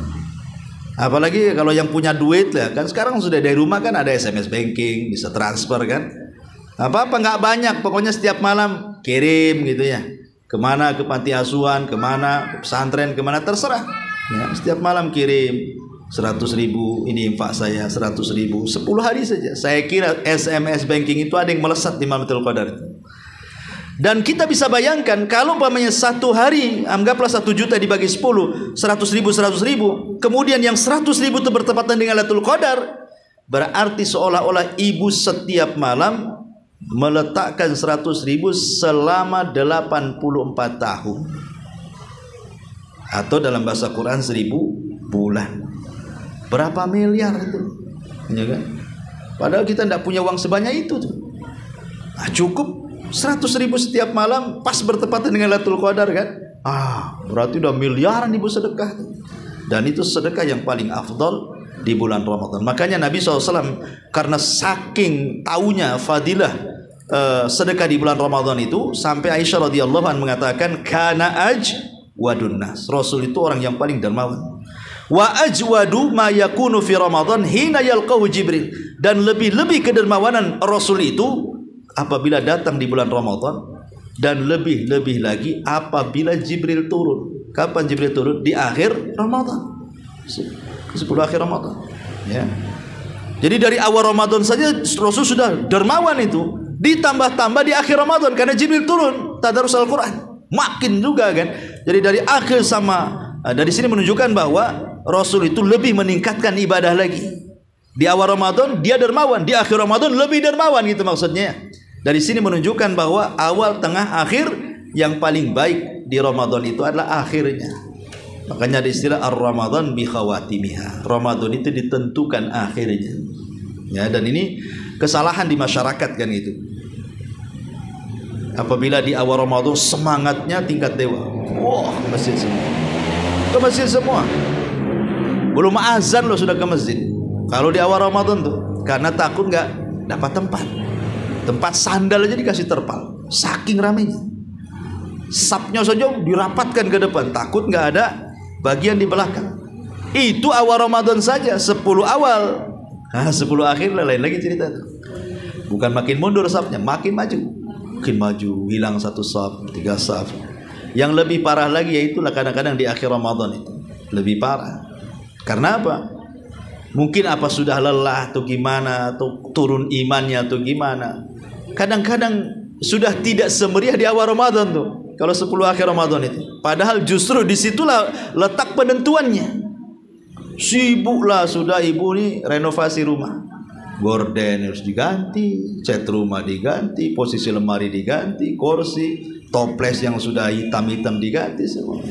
Apalagi kalau yang punya duit lah, kan sekarang sudah dari rumah kan ada SMS banking, bisa transfer kan. Apa-apa nggak banyak, pokoknya setiap malam kirim gitu ya. Kemana, ke panti asuhan, kemana, ke pesantren, kemana, terserah. Ya, setiap malam kirim 100.000, ini infak saya 100.000, 10 hari saja. Saya kira SMS banking itu ada yang melesat di Lailatul Qadar itu. Dan kita bisa bayangkan kalau umpamanya 1 hari, anggaplah 1 juta dibagi 10, 100.000, 100.000, kemudian yang 100.000 itu bertepatan dengan Lailatul Qadar, berarti seolah-olah ibu setiap malam meletakkan 100.000 selama 84 tahun, atau dalam bahasa Quran 1000 bulan. Berapa miliar itu, ya kan? Padahal kita tidak punya uang sebanyak itu tuh. Cukup 100.000 setiap malam pas bertepatan dengan Lailatul Qadar kan? Berarti udah miliaran ibu sedekah. Dan itu sedekah yang paling afdal di bulan Ramadan. Makanya Nabi SAW karena saking taunya fadilah sedekah di bulan Ramadan itu, sampai Aisyah radhiyallahu anha mengatakan kana ajwadun nas. Rasul itu orang yang paling dermawan. Wa ajwadu ma yakunu fi Ramadan hina yalqahu Jibril. Dan lebih-lebih kedermawanan Rasul itu apabila datang di bulan Ramadan, dan lebih-lebih lagi apabila Jibril turun. Kapan Jibril turun? Di akhir Ramadan. 10 akhir Ramadan. Ya. Jadi dari awal Ramadan saja Rasul sudah dermawan itu. Ditambah-tambah di akhir Ramadan karena Jibril turun tadarus Al-Qur'an. Makin juga kan. Jadi dari akhir dari sini menunjukkan bahwa Rasul itu lebih meningkatkan ibadah lagi. Di awal Ramadan dia dermawan, di akhir Ramadan lebih dermawan gitu maksudnya. Dari sini menunjukkan bahwa awal, tengah, akhir yang paling baik di Ramadan itu adalah akhirnya. Makanya ada istilah ar-Ramadan bi khawatimiha. Ramadan itu ditentukan akhirnya. Ya, dan ini kesalahan di masyarakat kan itu. Apabila di awal Ramadan semangatnya tingkat dewa. Wah, ke masjid semua. Ke masjid semua. Belum azan lo sudah ke masjid. Kalau di awal Ramadan tuh, karena takut nggak dapat tempat. Tempat sandal aja dikasih terpal, saking ramainya. Sapnya saja dirapatkan ke depan, takut nggak ada bagian di belakang. Itu awal Ramadan saja, 10 awal. 10 akhir lain lagi cerita. Bukan makin mundur sapnya, makin maju. Makin maju, hilang 1 saf, 3 saf. Yang lebih parah lagi yaitulah kadang-kadang di akhir Ramadan itu. Lebih parah. Karena apa? Mungkin apa sudah lelah atau gimana, atau turun imannya atau gimana. Kadang-kadang sudah tidak semeriah di awal Ramadan tuh. Kalau 10 akhir Ramadan itu. Padahal justru disitulah letak penentuannya. Sibuklah sudah ibu nih renovasi rumah. Gorden harus diganti, cat rumah diganti, posisi lemari diganti, kursi, toples yang sudah hitam-hitam diganti semua.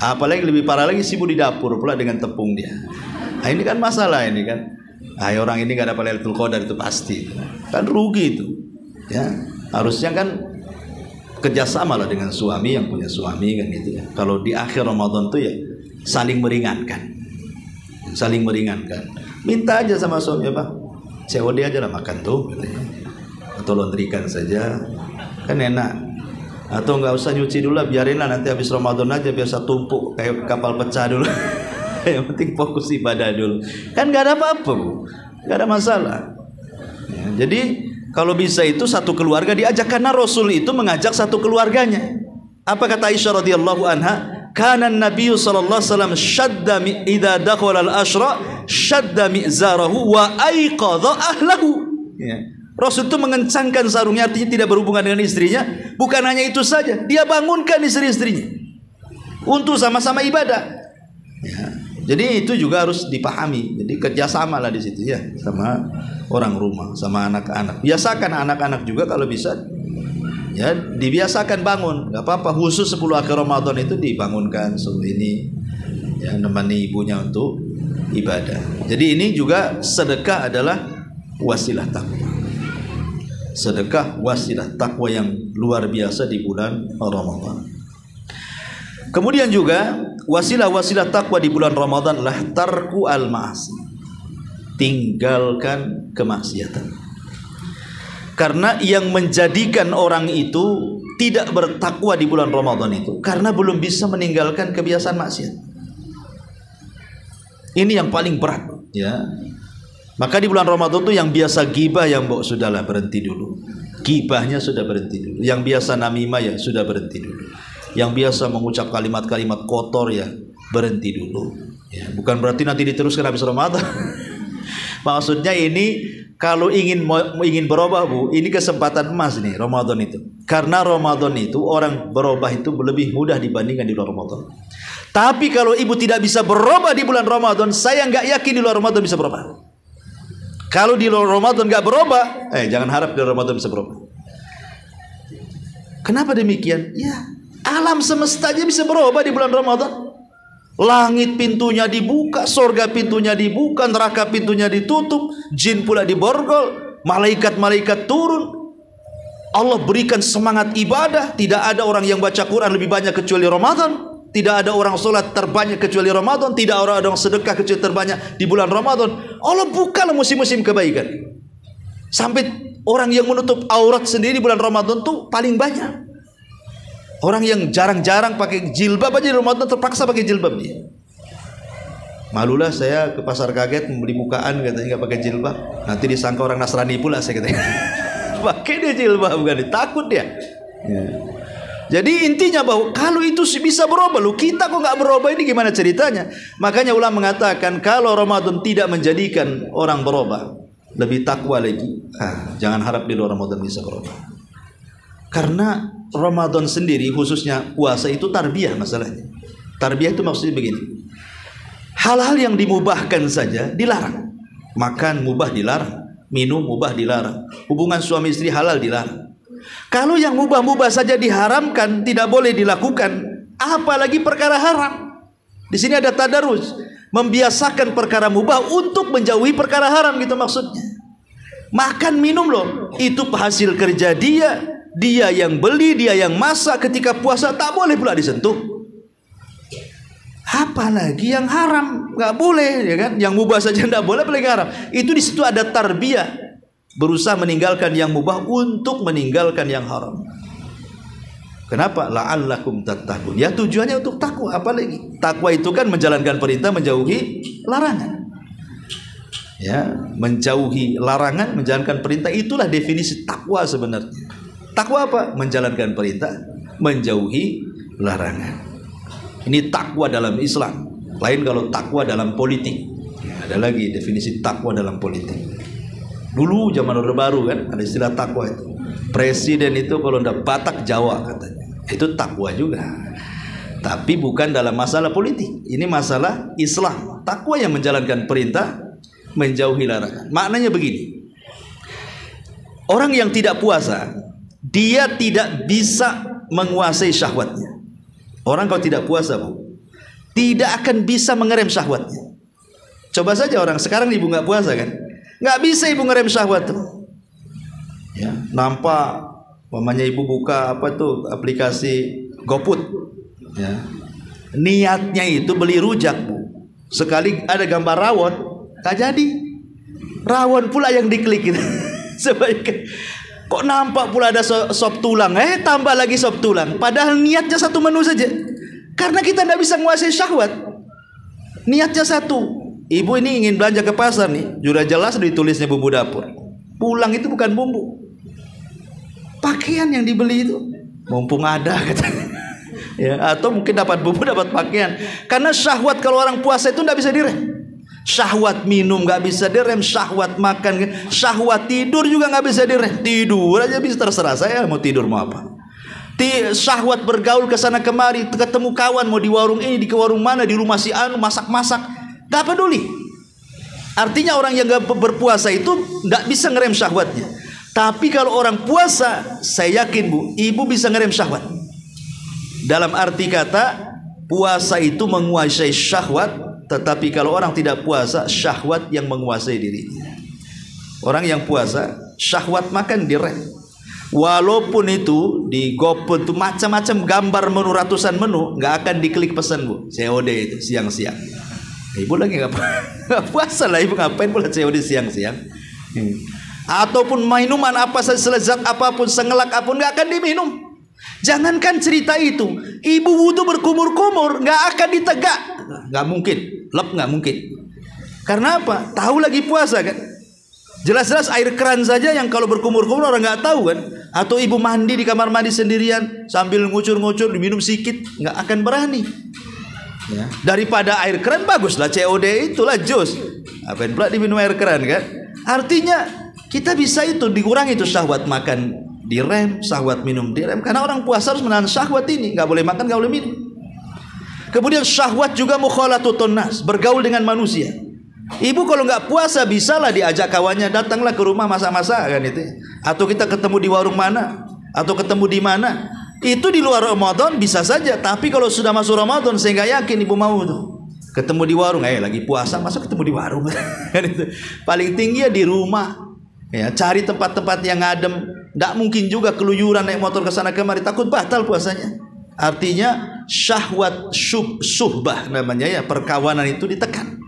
Apalagi lebih parah lagi sibuk di dapur pula dengan tepung dia. Nah, ini kan masalah ini kan. Orang ini gak dapat Lailatul Qadar itu pasti. Kan rugi itu. Ya, harusnya kan kerjasama lah dengan suami yang punya suami kan gitu ya. Kalau di akhir Ramadan tuh ya saling meringankan. Saling meringankan. Minta aja sama suami, Pak. COD aja lah makan tuh katanya. Atau laundrykan saja. Kan enak. Atau nggak usah nyuci dulu lah, biarin lah nanti habis Ramadan aja biasa tumpuk kayak kapal pecah dulu. Yang penting fokus ibadah dulu. Kan nggak ada apa-apa, Bu. Nggak ada masalah. Ya, jadi kalau bisa itu satu keluarga diajak, karena Rasul itu mengajak satu keluarganya. Apa kata Aisyah radhiyallahu anha? Kana Nabi sallallahu alaihi wasallam shadda idza dakhala al-ashra shadda mi'zarahu wa aiqadha ahlahu. Ya. Rasul itu mengencangkan sarungnya, artinya tidak berhubungan dengan istrinya. Bukan hanya itu saja, dia bangunkan istri-istrinya untuk sama-sama ibadah. Ya. Jadi itu juga harus dipahami. Jadi kerjasama lah di situ ya, sama orang rumah, sama anak-anak. Biasakan anak-anak juga kalau bisa, ya dibiasakan bangun. Gak apa-apa, khusus 10 akhir Ramadan itu dibangunkan seperti ini, ya menemani ibunya untuk ibadah. Jadi ini juga sedekah adalah wasilah takwa. Sedekah wasilah takwa yang luar biasa di bulan Ramadan. Kemudian juga wasilah-wasilah takwa di bulan Ramadan adalah tarku al-ma'asi, tinggalkan kemaksiatan. Karena yang menjadikan orang itu tidak bertakwa di bulan Ramadan itu karena belum bisa meninggalkan kebiasaan maksiat. Ini yang paling berat, ya. Maka di bulan Ramadan itu yang biasa gibah, yang sudahlah berhenti dulu. Gibahnya sudah berhenti dulu. Yang biasa namimah ya sudah berhenti dulu. Yang biasa mengucap kalimat-kalimat kotor ya berhenti dulu. Ya, bukan berarti nanti diteruskan habis Ramadan. Maksudnya ini kalau ingin berubah, Bu, ini kesempatan emas nih Ramadan itu. Karena Ramadan itu orang berubah itu lebih mudah dibandingkan di luar Ramadan. Tapi kalau ibu tidak bisa berubah di bulan Ramadan, saya nggak yakin di luar Ramadan bisa berubah. Kalau di luar Ramadan nggak berubah, jangan harap di luar Ramadan bisa berubah. Kenapa demikian? Ya, alam semesta aja bisa berubah di bulan Ramadan. Langit pintunya dibuka, surga pintunya dibuka, neraka pintunya ditutup, jin pula diborgol, malaikat-malaikat turun. Allah berikan semangat ibadah. Tidak ada orang yang baca Quran lebih banyak kecuali Ramadan. Tidak ada orang sholat terbanyak kecuali Ramadan. Tidak ada orang sedekah kecuali terbanyak di bulan Ramadan. Allah bukalah musim-musim kebaikan. Sampai orang yang menutup aurat sendiri di bulan Ramadan tuh paling banyak. Orang yang jarang-jarang pakai jilbab aja di Ramadan terpaksa pakai jilbab dia. Malulah saya ke pasar kaget membeli bukaan katanya nggak pakai jilbab. Nanti disangka orang Nasrani pula saya katanya. Pakai dia jilbab bukan, takut dia. Ya. Jadi intinya bahwa kalau itu bisa berubah, lu kita kok nggak berubah, ini gimana ceritanya? Makanya ulama mengatakan kalau Ramadan tidak menjadikan orang berubah, lebih takwa lagi. Jangan harap di luar Ramadan bisa berubah. Karena Ramadan sendiri khususnya puasa itu tarbiyah masalahnya. Tarbiyah itu maksudnya begini. Hal-hal yang dimubahkan saja dilarang. Makan mubah dilarang, minum mubah dilarang, hubungan suami istri halal dilarang. Kalau yang mubah-mubah saja diharamkan, tidak boleh dilakukan, apalagi perkara haram. Di sini ada tadarus, membiasakan perkara mubah untuk menjauhi perkara haram gitu maksudnya. Makan minum loh, itu hasil kerja dia yang beli, dia yang masak. Ketika puasa tak boleh pula disentuh. Apalagi yang haram, nggak boleh, ya kan? Yang mubah saja nggak boleh, apalagi haram. Itu di situ ada tarbiyah, berusaha meninggalkan yang mubah untuk meninggalkan yang haram. Kenapa? La'allakum tattaqun. Ya tujuannya untuk takwa. Apalagi takwa itu kan menjalankan perintah, menjauhi larangan. Ya, menjauhi larangan, menjalankan perintah, itulah definisi takwa sebenarnya. Takwa apa? Menjalankan perintah, menjauhi larangan. Ini takwa dalam Islam. Lain kalau takwa dalam politik. Ada lagi definisi takwa dalam politik. Dulu zaman Orde Baru kan ada istilah takwa itu. Presiden itu kalau ndak Batak Jawa katanya. Itu takwa juga. Tapi bukan dalam masalah politik. Ini masalah Islam. Takwa yang menjalankan perintah, menjauhi larangan. Maknanya begini. Orang yang tidak puasa, dia tidak bisa menguasai syahwatnya. Orang kalau tidak puasa, Bu, tidak akan bisa mengerem syahwatnya. Coba saja orang sekarang ibu nggak puasa kan, nggak bisa ibu ngerem syahwat tuh. Ya, nampak, mamanya ibu buka apa tuh aplikasi GoFood, ya, niatnya itu beli rujak, Bu. Sekali ada gambar rawon, nggak jadi. Rawon pula yang diklik gitu. Sebaiknya kok nampak pula ada sop tulang, tambah lagi sop tulang. Padahal niatnya satu menu saja. Karena kita tidak bisa menguasai syahwat. Niatnya satu. Ibu ini ingin belanja ke pasar nih, sudah jelas ditulisnya bumbu dapur. Pulang itu bukan bumbu. Pakaian yang dibeli itu, mumpung ada katanya. Ya, atau mungkin dapat bumbu, dapat pakaian. Karena syahwat kalau orang puasa itu tidak bisa direm. Syahwat minum nggak bisa direm, syahwat makan, syahwat tidur juga nggak bisa direm. Tidur aja bisa, terserah saya mau tidur mau apa. Syahwat bergaul ke sana kemari, ketemu kawan mau di warung ini, di warung mana, di rumah si anu, masak-masak, nggak peduli. Artinya orang yang nggak berpuasa itu nggak bisa ngerem syahwatnya. Tapi kalau orang puasa, saya yakin Bu, ibu bisa ngerem syahwat. Dalam arti kata puasa itu menguasai syahwat. Tetapi kalau orang tidak puasa, syahwat yang menguasai dirinya. Orang yang puasa, syahwat makan direm. Walaupun itu di GoFood itu macam-macam gambar menu, ratusan menu, nggak akan diklik pesan Bu. COD itu siang-siang. Ibu lagi nggak puasa lah, ibu ngapain pula COD siang-siang? Ataupun minuman apa saja, selezat apapun, sengelak apapun, nggak akan diminum. Jangankan cerita itu, ibu wudu berkumur-kumur, nggak akan ditegak, nggak mungkin, nggak mungkin. Karena apa? Tahu lagi puasa kan? Jelas-jelas air keran saja yang kalau berkumur-kumur orang nggak tahu kan? Atau ibu mandi di kamar mandi sendirian sambil ngucur-ngucur diminum sedikit, nggak akan berani. Ya. Daripada air keran baguslah COD itulah jus. Apain pula diminum air keran kan? Artinya kita bisa itu dikurangi itu syahwat makan direm, syahwat minum direm. Karena orang puasa harus menahan syahwat ini, nggak boleh makan, nggak boleh minum. Kemudian syahwat juga mukhalatutun nas, bergaul dengan manusia. Ibu kalau nggak puasa bisalah diajak kawannya, datanglah ke rumah masak-masak kan itu. Atau kita ketemu di warung mana, atau ketemu di mana. Itu di luar Ramadan bisa saja, tapi kalau sudah masuk Ramadan saya nggak yakin ibu mau tuh. Ketemu di warung, lagi puasa masa ketemu di warung kan itu. Paling tinggi ya di rumah. Ya, cari tempat-tempat yang adem. Tidak mungkin juga keluyuran naik motor ke sana kemari, takut batal puasanya. Artinya syahwat suhbah namanya ya, perkawanan itu ditekan.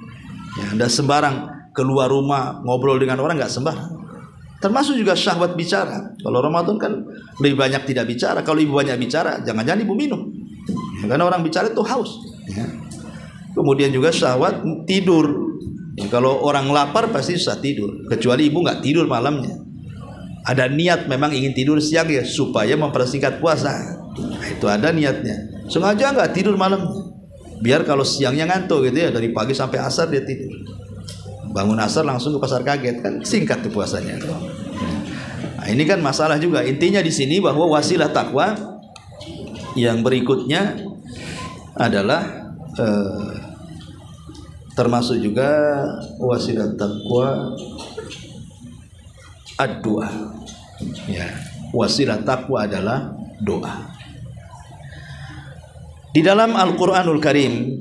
Ya, tidak sembarang keluar rumah ngobrol dengan orang, nggak sembarang. Termasuk juga syahwat bicara. Kalau Ramadan kan lebih banyak tidak bicara. Kalau ibu banyak bicara, jangan-jangan ibu minum. Ya, karena orang bicara itu haus. Ya. Kemudian juga syahwat tidur. Ya, kalau orang lapar pasti susah tidur. Kecuali ibu nggak tidur malamnya. Ada niat memang ingin tidur siang ya, supaya mempersingkat puasa. Nah, itu ada niatnya. Sengaja nggak tidur malam, biar kalau siangnya ngantuk gitu ya, dari pagi sampai asar dia tidur. Bangun asar langsung ke pasar kaget, kan singkat tuh puasanya. Nah, ini kan masalah juga. Intinya di sini bahwa wasilah takwa yang berikutnya adalah termasuk juga wasilah takwa ad-doa. Ya, wasilah takwa adalah doa. Di dalam Al-Quranul Karim,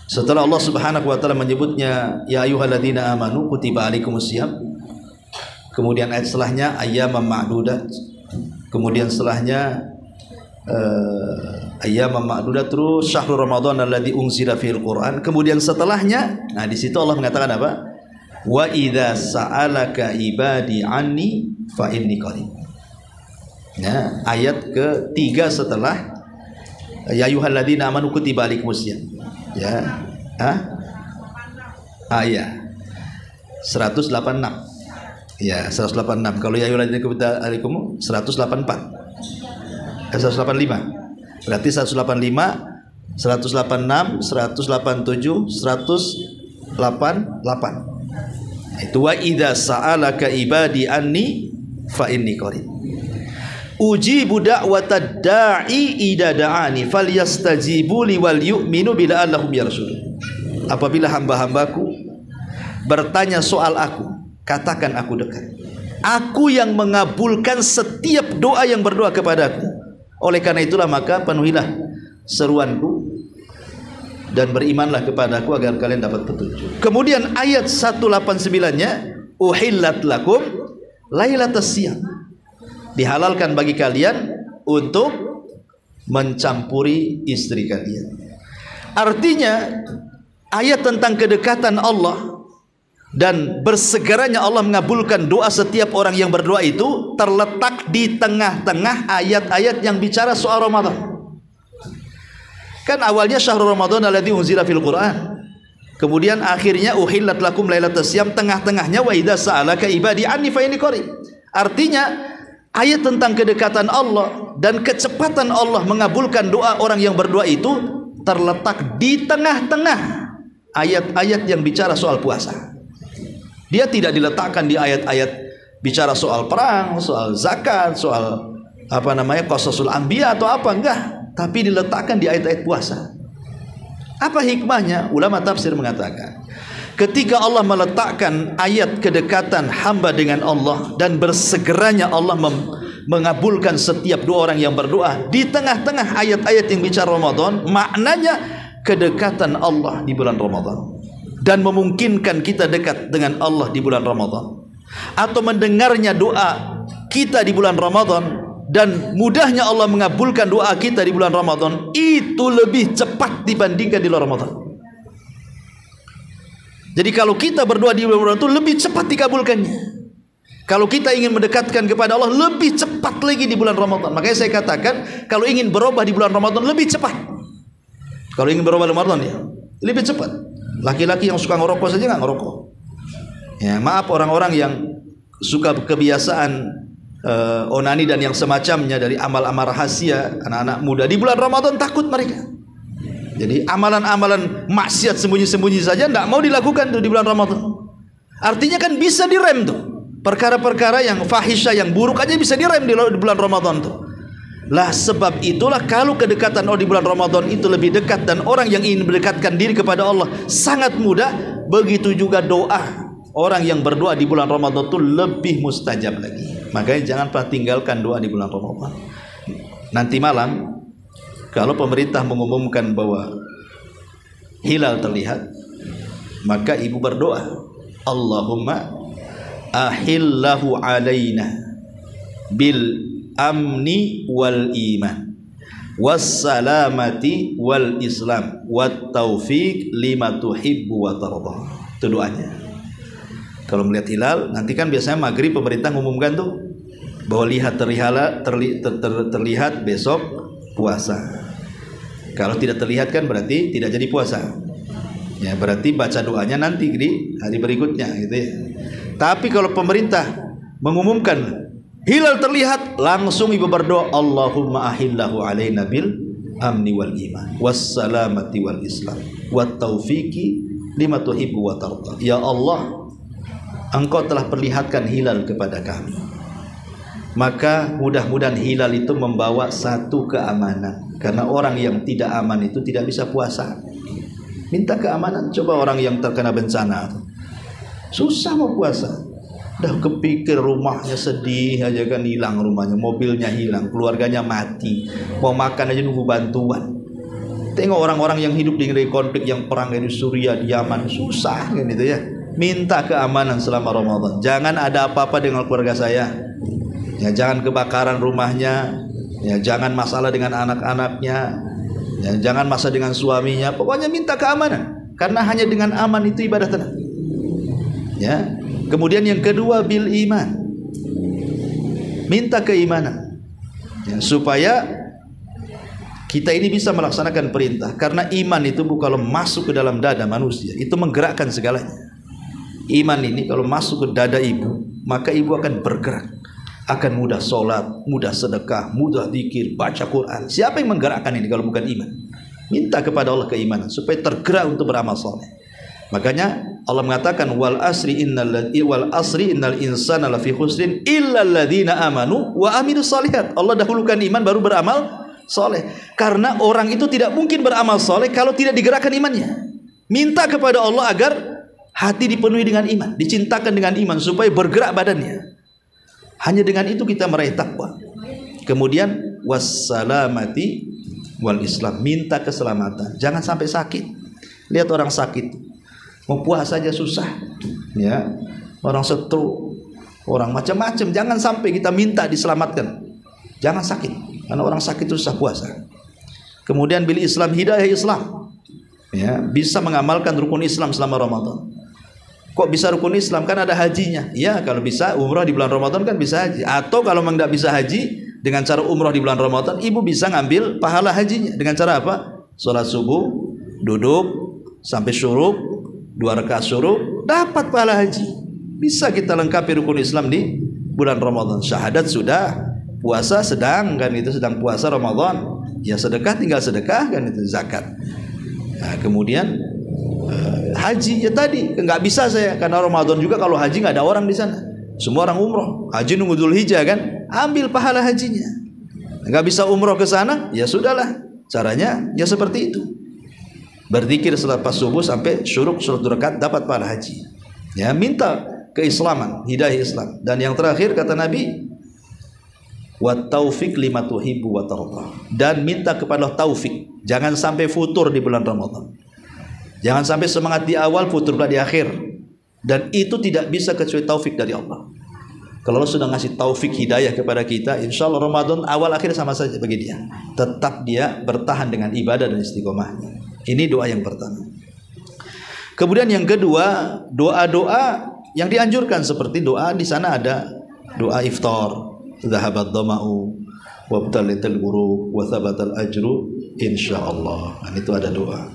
setelah Allah Subhanahu wa taala menyebutnya ya ayyuhalladzina amanu kutiba alaikumusiyam, kemudian ayat setelahnya ayyaman ma'dudat, kemudian setelahnya ayyaman ma'dudat, terus syahrul ramadhan alladzi unzila fihil Qur'an, kemudian setelahnya, nah di situ Allah mengatakan apa? Wa idza sa'alaka ibadi anni fa inni qarib. Nah, ayat ketiga setelah ya ayyuhalladzina amanu kutiba alaikumusiyam. Ya. Ya. 186. Ya, 186. Kalau ya ayyuhalladzina kutiba alaikum 184. 185. Berarti 185, 186, 187, 188. Itu wa idza sa'alaka ibadi anni fa inni qarib. Ujibu da'watad da'i idza da'ani falyastajibu li wal yu'minu bila allahum yarshudun. Apabila hamba-hambaku bertanya soal aku, katakan aku dekat. Aku yang mengabulkan setiap doa yang berdoa kepadaku. Oleh karena itulah maka penuhilah seruanku dan berimanlah kepadaku agar kalian dapat petunjuk. Kemudian ayat 189-nya uhillat lakum lailatas siyam. Dihalalkan bagi kalian untuk mencampuri istri kalian. Artinya ayat tentang kedekatan Allah dan bersegeranya Allah mengabulkan doa setiap orang yang berdoa itu terletak di tengah-tengah ayat-ayat yang bicara soal Ramadan. Kan awalnya syahrul Ramadan alladzi unzila fil Qur'an. Kemudian akhirnya uhillat lakum lailatas siyam, tengah-tengahnya wa idza sa'alaka ibadi anni fa inni qarib. Artinya ayat tentang kedekatan Allah dan kecepatan Allah mengabulkan doa orang yang berdoa itu terletak di tengah-tengah ayat-ayat yang bicara soal puasa. Dia tidak diletakkan di ayat-ayat bicara soal perang, soal zakat, soal qasasul anbiya atau apa, enggak, tapi diletakkan di ayat-ayat puasa. Apa hikmahnya? Ulama tafsir mengatakan, ketika Allah meletakkan ayat kedekatan hamba dengan Allah dan bersegeranya Allah mengabulkan setiap doa orang yang berdoa di tengah-tengah ayat-ayat yang bicara Ramadan, maknanya kedekatan Allah di bulan Ramadan dan memungkinkan kita dekat dengan Allah di bulan Ramadan, atau mendengarnya doa kita di bulan Ramadan dan mudahnya Allah mengabulkan doa kita di bulan Ramadan itu lebih cepat dibandingkan di luar Ramadan. Jadi kalau kita berdoa di bulan Ramadan itu lebih cepat dikabulkannya. Kalau kita ingin mendekatkan kepada Allah lebih cepat lagi di bulan Ramadan. Makanya saya katakan kalau ingin berubah di bulan Ramadan lebih cepat. Kalau ingin berubah di Ramadan ya lebih cepat. Laki-laki yang suka ngerokok saja nggak ngerokok. Ya, maaf orang-orang yang suka kebiasaan onani dan yang semacamnya dari amal-amal rahasia, anak-anak muda di bulan Ramadan takut mereka. Jadi amalan-amalan maksiat sembunyi-sembunyi saja tidak mau dilakukan tuh di bulan Ramadan. Artinya kan bisa direm tuh. Perkara-perkara yang fahisha, yang buruk aja bisa direm di bulan Ramadan tuh. Lah sebab itulah kalau kedekatan Allah di bulan Ramadan itu lebih dekat dan orang yang ingin mendekatkan diri kepada Allah sangat mudah, begitu juga doa orang yang berdoa di bulan Ramadan itu lebih mustajab lagi. Makanya jangan pernah tinggalkan doa di bulan Ramadan. Nanti malam kalau pemerintah mengumumkan bahwa hilal terlihat, maka ibu berdoa, Allahumma ahillahu alaina bil amni wal iman wassalamati wal islam wat taufiq lima tuhibbu wa tarda. Itu doanya. Kalau melihat hilal, nanti kan biasanya maghrib pemerintah mengumumkan tuh bahwa terlihat besok puasa. Kalau tidak terlihat kan berarti tidak jadi puasa. Ya, berarti baca doanya nanti di hari berikutnya gitu ya. Tapi kalau pemerintah mengumumkan hilal terlihat, langsung ibu berdoa, Allahumma ahillahu alaina bil amni wal iman wassalamati wal islam wat taufiqi lima tuhibbu wa tarda. Ya Allah, Engkau telah perlihatkan hilal kepada kami, maka mudah-mudahan hilal itu membawa satu keamanan. Karena orang yang tidak aman itu tidak bisa puasa. Minta keamanan. Coba orang yang terkena bencana, susah mau puasa, dah kepikir rumahnya sedih aja kan, hilang rumahnya, mobilnya hilang, keluarganya mati, mau makan aja nunggu bantuan. Tengok orang-orang yang hidup di konflik, yang perang di Suriah, di Yaman, susah kan itu ya. Minta keamanan selama Ramadan. Jangan ada apa-apa dengan keluarga saya. Ya, jangan kebakaran rumahnya. Ya, jangan masalah dengan anak-anaknya. Ya, jangan masalah dengan suaminya. Pokoknya minta keamanan. Karena hanya dengan aman itu ibadah tenang. Ya. Kemudian yang kedua bil iman. Minta keimanan. Ya, supaya kita ini bisa melaksanakan perintah. Karena iman itu kalau masuk ke dalam dada manusia, itu menggerakkan segalanya. Iman ini kalau masuk ke dada ibu, maka ibu akan bergerak, akan mudah sholat, mudah sedekah, mudah zikir, baca Quran. Siapa yang menggerakkan ini kalau bukan iman? Minta kepada Allah keimanan supaya tergerak untuk beramal soleh. Makanya Allah mengatakan wal asri innal insana lafi khusrin illa alladzina amanu wa amilus shalihat. Allah dahulukan iman baru beramal soleh. Karena orang itu tidak mungkin beramal soleh kalau tidak digerakkan imannya. Minta kepada Allah agar hati dipenuhi dengan iman, dicintakan dengan iman supaya bergerak badannya. Hanya dengan itu kita meraih takwa. Kemudian wassalamati wal islam, minta keselamatan. Jangan sampai sakit. Lihat orang sakit, mau puasa saja susah. Ya, orang stroke, orang macam-macam. Jangan sampai kita minta diselamatkan. Jangan sakit, karena orang sakit susah puasa. Kemudian bil Islam, hidayah Islam. Ya, bisa mengamalkan rukun Islam selama Ramadan. Kok bisa rukun Islam? Kan ada hajinya. Ya, kalau bisa umrah di bulan Ramadan kan bisa haji. Atau kalau memang tidak bisa haji, dengan cara umrah di bulan Ramadan, ibu bisa ngambil pahala hajinya. Dengan cara apa? Sholat subuh, duduk sampai syuruk, 2 rakaat syuruk, dapat pahala haji. Bisa kita lengkapi rukun Islam di bulan Ramadan. Syahadat sudah, puasa sedang, kan itu sedang puasa Ramadan. Ya sedekah tinggal sedekah, kan itu zakat. Nah, kemudian haji ya tadi nggak bisa saya karena Ramadan juga. Kalau haji nggak ada orang di sana, semua orang umroh. Haji nunggu Dzulhijjah kan, ambil pahala hajinya. Nggak bisa umroh ke sana, ya sudahlah. Caranya ya seperti itu. Berzikir selepas subuh sampai syuruk, sholat 2 rakaat, dapat pahala haji. Ya, minta keislaman, hidayah Islam. Dan yang terakhir kata Nabi, wat taufiq lima tuhibbu wa tarda. Dan minta kepada Allah taufik. Jangan sampai futur di bulan Ramadan. Jangan sampai semangat di awal, futur di akhir. Dan itu tidak bisa kecuali taufik dari Allah. Kalau Allah sudah ngasih taufik hidayah kepada kita, insya Allah Ramadan awal akhir sama saja bagi dia. Tetap dia bertahan dengan ibadah dan istiqomahnya. Ini doa yang pertama. Kemudian yang kedua, doa-doa yang dianjurkan seperti doa di sana ada doa iftar, zahabat dhama'u wabtalatil ghurub wa thabatal ajru insyaallah. Nah, itu ada doa.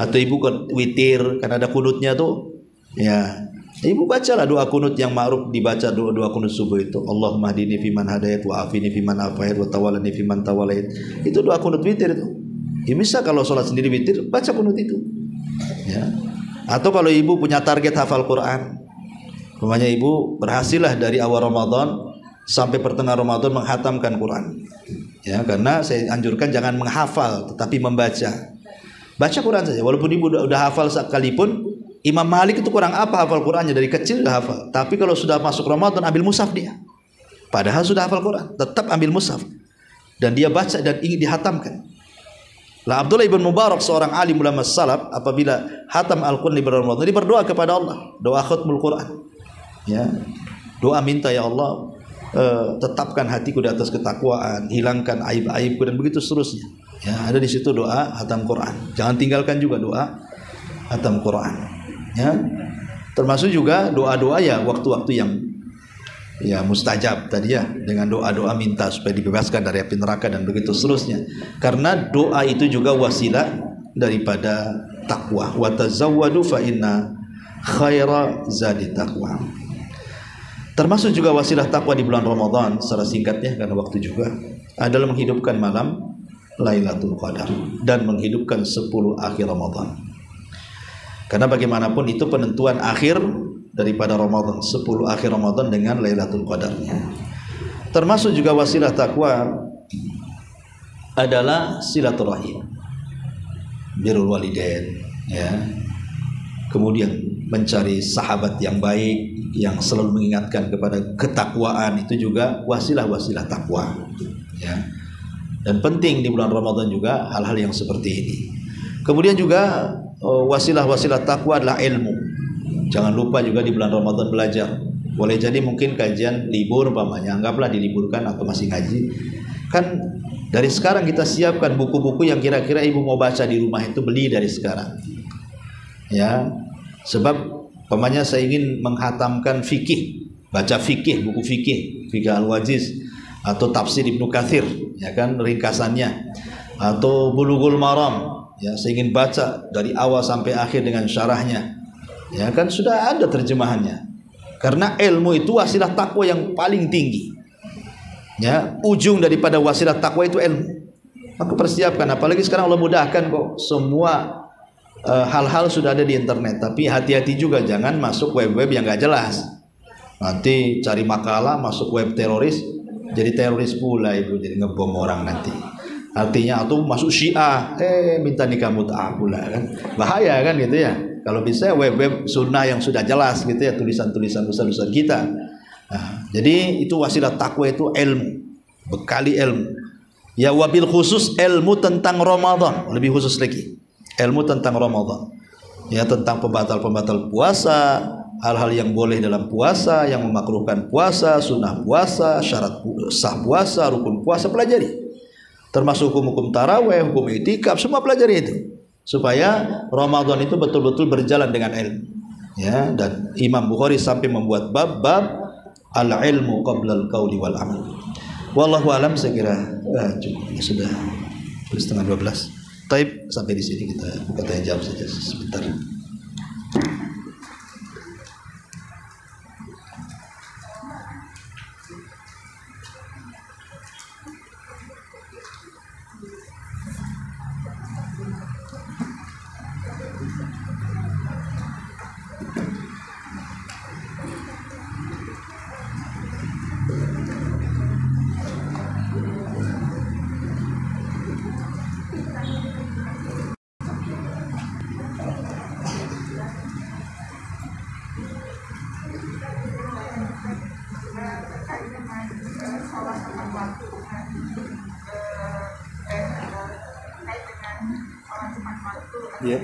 Atau ibu witir, kan ada kunutnya tuh. Ya, ibu bacalah doa kunut yang ma'ruf dibaca, doa kunut subuh itu. Allahumma hdini fiman hadayat wa afini fiman afayat wa tawallani fiman tawallait. Itu doa kunut witir itu. Ya, bisa kalau sholat sendiri witir, baca kunut itu. Ya. Atau kalau ibu punya target hafal Quran, umpamanya ibu berhasillah dari awal Ramadan sampai pertengahan Ramadan menghatamkan Quran. Ya, karena saya anjurkan jangan menghafal tetapi membaca. Baca Quran saja, walaupun ibu udah hafal sekalipun. Imam Malik itu kurang apa hafal Qurannya, dari kecil udah hafal. Tapi kalau sudah masuk Ramadan ambil mushaf dia. Padahal sudah hafal Quran, tetap ambil mushaf. Dan dia baca dan ingin dihatamkan. Lah Abdullah ibn Mubarak seorang alim ulama salaf, apabila hatam Al-Quran di bulan Ramadan, dia berdoa kepada Allah, doa khatmul Quran. Ya. Doa minta, ya Allah, tetapkan hatiku di atas ketakwaan, hilangkan aib-aibku, dan begitu seterusnya. Ya, ada di situ doa hatam Quran. Jangan tinggalkan juga doa hatam Quran. Ya, termasuk juga doa-doa ya waktu-waktu yang ya mustajab tadi ya, dengan doa-doa minta supaya dibebaskan dari api neraka dan begitu seterusnya. Karena doa itu juga wasilah daripada takwa. Wa tazawwadu fa inna khaira zadi taqwa. Termasuk juga wasilah takwa di bulan Ramadan secara singkatnya karena waktu juga adalah menghidupkan malam Lailatul Qadar dan menghidupkan 10 akhir Ramadan. Karena bagaimanapun itu penentuan akhir daripada Ramadan, 10 akhir Ramadan dengan Lailatul Qadarnya. Termasuk juga wasilah takwa adalah silaturahim, birrul walidain, ya. Kemudian mencari sahabat yang baik yang selalu mengingatkan kepada ketakwaan, itu juga wasilah-wasilah takwa, ya. Dan penting di bulan Ramadan juga hal-hal yang seperti ini. Kemudian juga wasilah-wasilah takwa adalah ilmu. Jangan lupa juga di bulan Ramadan belajar. Boleh jadi mungkin kajian libur umpamanya, anggaplah diliburkan atau masih ngaji. Kan dari sekarang kita siapkan buku-buku yang kira-kira ibu mau baca di rumah itu, beli dari sekarang. Ya, sebab umpamanya saya ingin menghatamkan fikih, baca fikih, buku fikih Al-Wajiz atau tafsir Ibnu Katsir, ya kan, ringkasannya, atau Bulughul Maram, ya, saya ingin baca dari awal sampai akhir dengan syarahnya. Ya kan, sudah ada terjemahannya. Karena ilmu itu wasilah takwa yang paling tinggi. Ya, ujung daripada wasilah takwa itu ilmu. Maka persiapkan, apalagi sekarang Allah mudahkan kok, semua hal-hal sudah ada di internet. Tapi hati-hati juga, jangan masuk web-web yang gak jelas. Nanti cari makalah masuk web teroris, jadi teroris pula ibu, jadi ngebom orang nanti. Artinya atau masuk Syiah, minta nikah mut'ah pula kan. Bahaya kan gitu ya. Kalau bisa web-web sunnah yang sudah jelas gitu ya, tulisan-tulisan besar-besar kita. Nah, jadi itu wasilah takwa itu ilmu, bekali ilmu. Ya, wabil khusus ilmu tentang Ramadan, lebih khusus lagi. Ilmu tentang Ramadan. Ya, tentang pembatal-pembatal puasa, hal-hal yang boleh dalam puasa, yang memakruhkan puasa, sunnah puasa, syarat sah puasa, rukun puasa, pelajari. Termasuk hukum-hukum tarawih, hukum itikaf, semua pelajari itu. Supaya Ramadan itu betul-betul berjalan dengan ilmu. Ya, dan Imam Bukhari sampai membuat bab-bab al-ilmu qabla al-qauli wal amal. Wallahu alam, saya kira cukup, sudah 11:30. Taib, sampai di sini kita buka tanya jawab saja sebentar. Ya.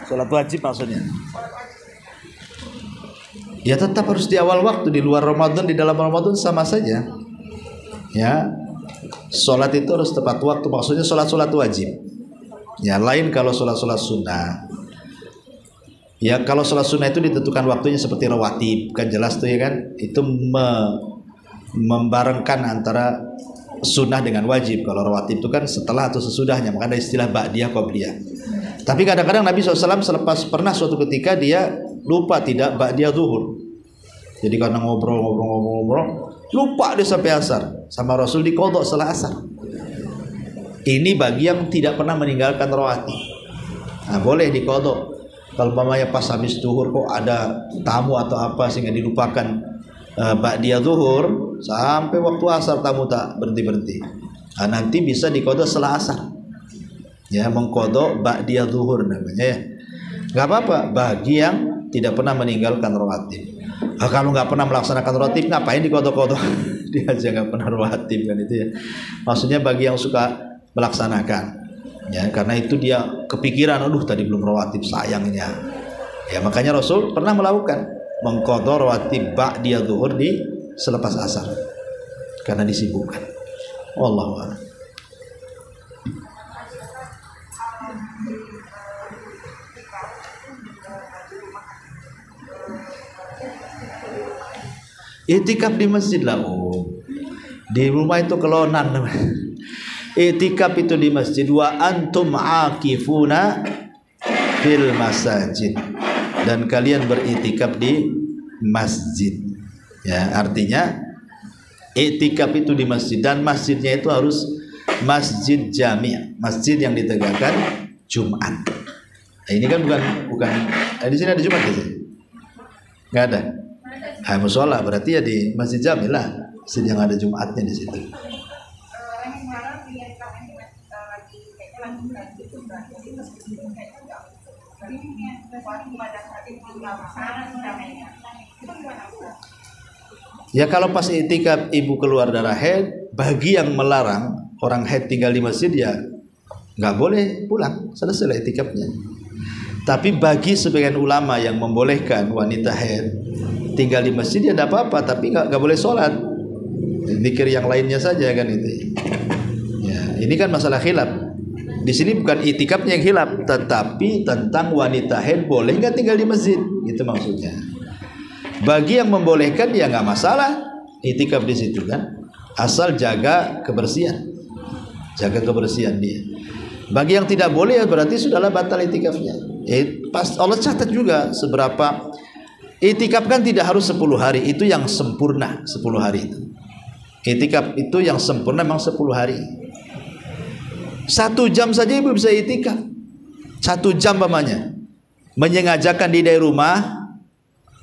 Salat wajib maksudnya. Ya, tetap harus di awal waktu, di luar Ramadan, di dalam Ramadan sama saja. Ya. Salat itu harus tepat waktu, maksudnya salat-salat wajib. Ya, lain kalau salat-salat sunnah. Ya, kalau salat sunnah itu ditentukan waktunya seperti rawatib, kan jelas tuh ya kan, itu membarengkan antara sunnah dengan wajib. Kalau rawatib itu kan setelah atau sesudahnya, maka ada istilah ba'diyah qabliyah. Tapi kadang-kadang Nabi SAW selepas pernah suatu ketika dia lupa tidak ba'diyah zuhur. Jadi karena ngobrol lupa dia sampai asar, sama Rasul diqodok setelah asar. Ini bagi yang tidak pernah meninggalkan rawatib. Nah, boleh diqodok. Kalau umpamanya pas habis zuhur kok ada tamu atau apa sehingga dilupakan ba'diyah zuhur, sampai waktu asar tamu tak berhenti-berhenti. Nah, nanti bisa diqodok setelah asar. Ya, mengqodok ba'diyah zuhur namanya ya. Enggak apa-apa bagi yang tidak pernah meninggalkan rawatib. Kalau nggak pernah melaksanakan rawatib, ngapain diqodok-qodok? dia aja nggak pernah rawatib kan itu ya. Maksudnya bagi yang suka melaksanakan, ya karena itu dia kepikiran, aduh tadi belum rawatib sayangnya. Ya makanya Rasul pernah melakukan mengqadha rawatib ba'da zuhur di selepas asar karena disibukkan. Wallahu a'lam. I'tikaf di masjid lah. Di rumah itu kelonan namanya. I'tikaf itu di masjid. Wa antum akifuna fil masajid. Dan kalian beritikaf di masjid. Ya, artinya i'tikaf itu di masjid dan masjidnya itu harus masjid jami', masjid yang ditegakkan Jumat. Nah, ini kan bukan di sini ada Jumat di sini. Enggak ada. Musola berarti ya di masjid jami' lah, masjid yang ada Jumatnya di situ. Ya kalau pas i'tikaf ibu keluar darah haid, bagi yang melarang orang haid tinggal di masjid ya nggak boleh pulang, selesai i'tikafnya. Tapi bagi sebagian ulama yang membolehkan wanita haid tinggal di masjid ya tidak apa-apa, tapi nggak boleh sholat, zikir yang lainnya saja kan itu. Ya ini kan masalah khilaf. Di sini bukan i'tikafnya yang khilaf, tetapi tentang wanita haid boleh nggak tinggal di masjid, itu maksudnya. Bagi yang membolehkan ya nggak masalah i'tikaf di situ kan, asal jaga kebersihan dia. Bagi yang tidak boleh ya berarti sudahlah batal i'tikafnya. Pas Allah catat juga seberapa i'tikaf kan tidak harus 10 hari, itu yang sempurna 10 hari itu. I'tikaf itu yang sempurna memang 10 hari. 1 jam saja ibu bisa i'tikaf. 1 jam pamannya menyengajakan di dari rumah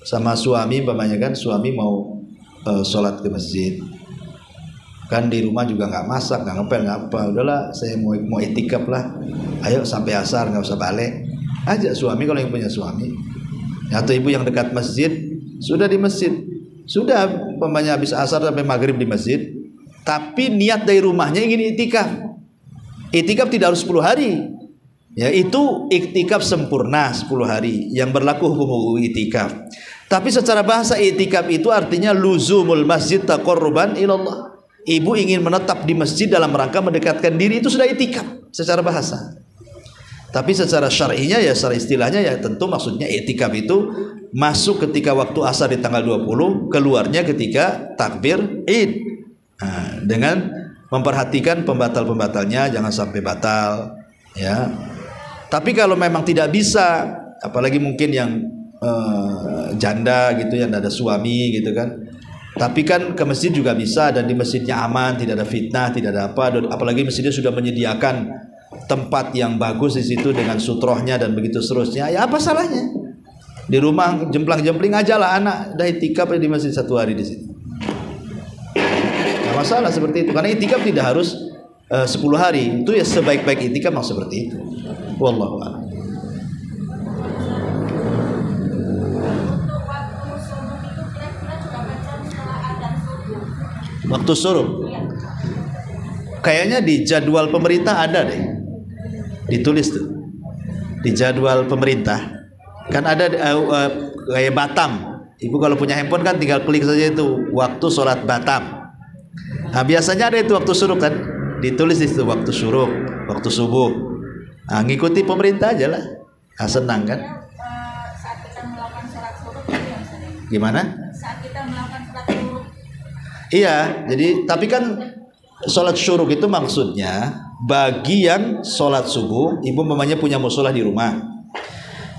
sama suami, pamannya kan suami mau sholat ke masjid, kan di rumah juga nggak masak, nggak ngepel, nggak apa, udahlah saya mau i'tikaf lah, ayo sampai asar nggak usah balik, ajak suami kalau yang punya suami, atau ibu yang dekat masjid, sudah di masjid, sudah pamannya habis asar sampai maghrib di masjid, tapi niat dari rumahnya ingin i'tikaf. I'tikaf tidak harus 10 hari. Ya, itu i'tikaf sempurna 10 hari yang berlaku hukum i'tikaf. Tapi secara bahasa i'tikaf itu artinya luzumul masjid taqarruban ilallah. Ibu ingin menetap di masjid dalam rangka mendekatkan diri, itu sudah i'tikaf secara bahasa. Tapi secara syar'inya ya, secara istilahnya ya tentu maksudnya i'tikaf itu masuk ketika waktu asar di tanggal 20, keluarnya ketika takbir Id. Nah, dengan memperhatikan pembatal-pembatalnya jangan sampai batal ya. Tapi kalau memang tidak bisa, apalagi mungkin yang janda gitu yang ada suami gitu kan, tapi kan ke masjid juga bisa dan di masjidnya aman, tidak ada fitnah, tidak ada apa, apalagi masjidnya sudah menyediakan tempat yang bagus di situ dengan sutrohnya dan begitu seterusnya, ya apa salahnya? Di rumah jemplang-jempling aja lah anak, dah i'tikaf di masjid 1 hari di situ. Nggak masalah seperti itu, karena i'tikaf tidak harus 10 hari, itu ya sebaik-baik i'tikaf memang seperti itu. Wallahu a'lam. Waktu suruh, kayaknya di jadwal pemerintah ada deh, ditulis tuh di jadwal pemerintah kan ada kayak Batam. Ibu kalau punya handphone kan tinggal klik saja itu waktu sholat Batam. Nah biasanya ada itu waktu suruh kan, ditulis di situ waktu suruh, waktu subuh. Nah, ngikuti pemerintah aja lah. Nah, senang kan? Saat kita melakukan sholat suruh, gimana? Saat kita melakukan sholat suruh. Iya, jadi tapi kan sholat syuruk itu maksudnya bagi yang sholat subuh, ibu mamanya punya musola di rumah.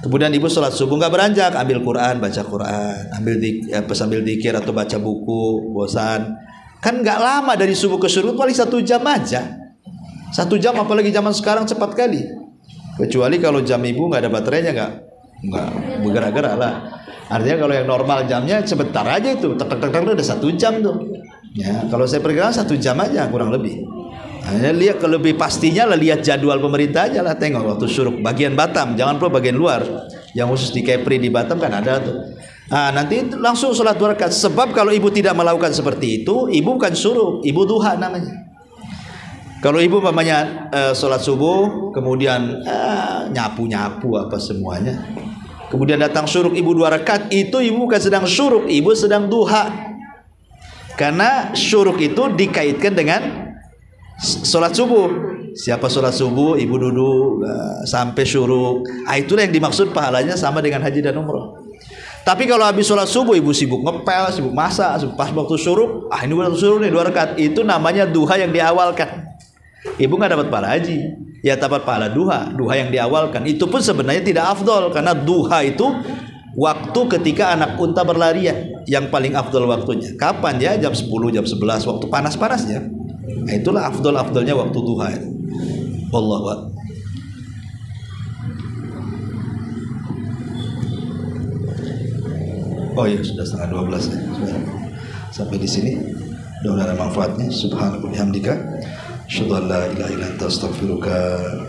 Kemudian ibu sholat subuh nggak beranjak, ambil Quran, baca Quran, sambil dzikir atau baca buku, bosan. Kan nggak lama dari subuh ke syuruk, paling 1 jam aja. 1 jam, apalagi zaman sekarang cepat kali. Kecuali kalau jam ibu nggak ada baterainya, nggak bergerak-gerak lah. Artinya kalau yang normal jamnya sebentar aja itu, tek udah 1 jam tuh. Ya, kalau saya perkirakan 1 jam aja kurang lebih. Hanya lihat kalau lebih pastinya lah, lihat jadwal pemerintah aja lah, tengok waktu syuruk bagian Batam, jangan perlu bagian luar. Yang khusus di Kepri di Batam kan ada tuh. Nanti langsung sholat 2 rakaat. Sebab kalau ibu tidak melakukan seperti itu, ibu bukan syuruk, ibu duha namanya. Kalau ibu umpamanya sholat subuh, kemudian nyapu-nyapu apa semuanya, kemudian datang syuruk ibu 2 rakaat, itu ibu bukan sedang syuruk, ibu sedang duha. Karena syuruk itu dikaitkan dengan sholat subuh. Siapa sholat subuh, ibu duduk sampai syuruk. Itulah yang dimaksud pahalanya sama dengan haji dan umroh. Tapi kalau habis sholat subuh ibu sibuk ngepel, sibuk masak, pas waktu syuruk, ini waktu syuruk nih 2 rakaat, itu namanya duha yang diawalkan. Ibu nggak dapat pahala haji, ya dapat pahala duha yang diawalkan. Itu pun sebenarnya tidak afdol, karena duha itu waktu ketika anak unta berlarian, yang paling afdol waktunya. Kapan ya? Jam 10, jam 11, waktu panas-panasnya. Itulah afdol-afdolnya waktu duha. Wallahu a'lam. Oh ya, sudah setengah 12 ya. Sampai di sini. Mudah-mudahan ada manfaatnya. Subhanallah bihamdika, asyhadu an la ilaha illa anta, astaghfiruka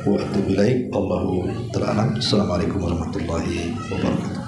wa atubu ilaik. Allahu ta'ala. Assalamualaikum warahmatullahi wabarakatuh.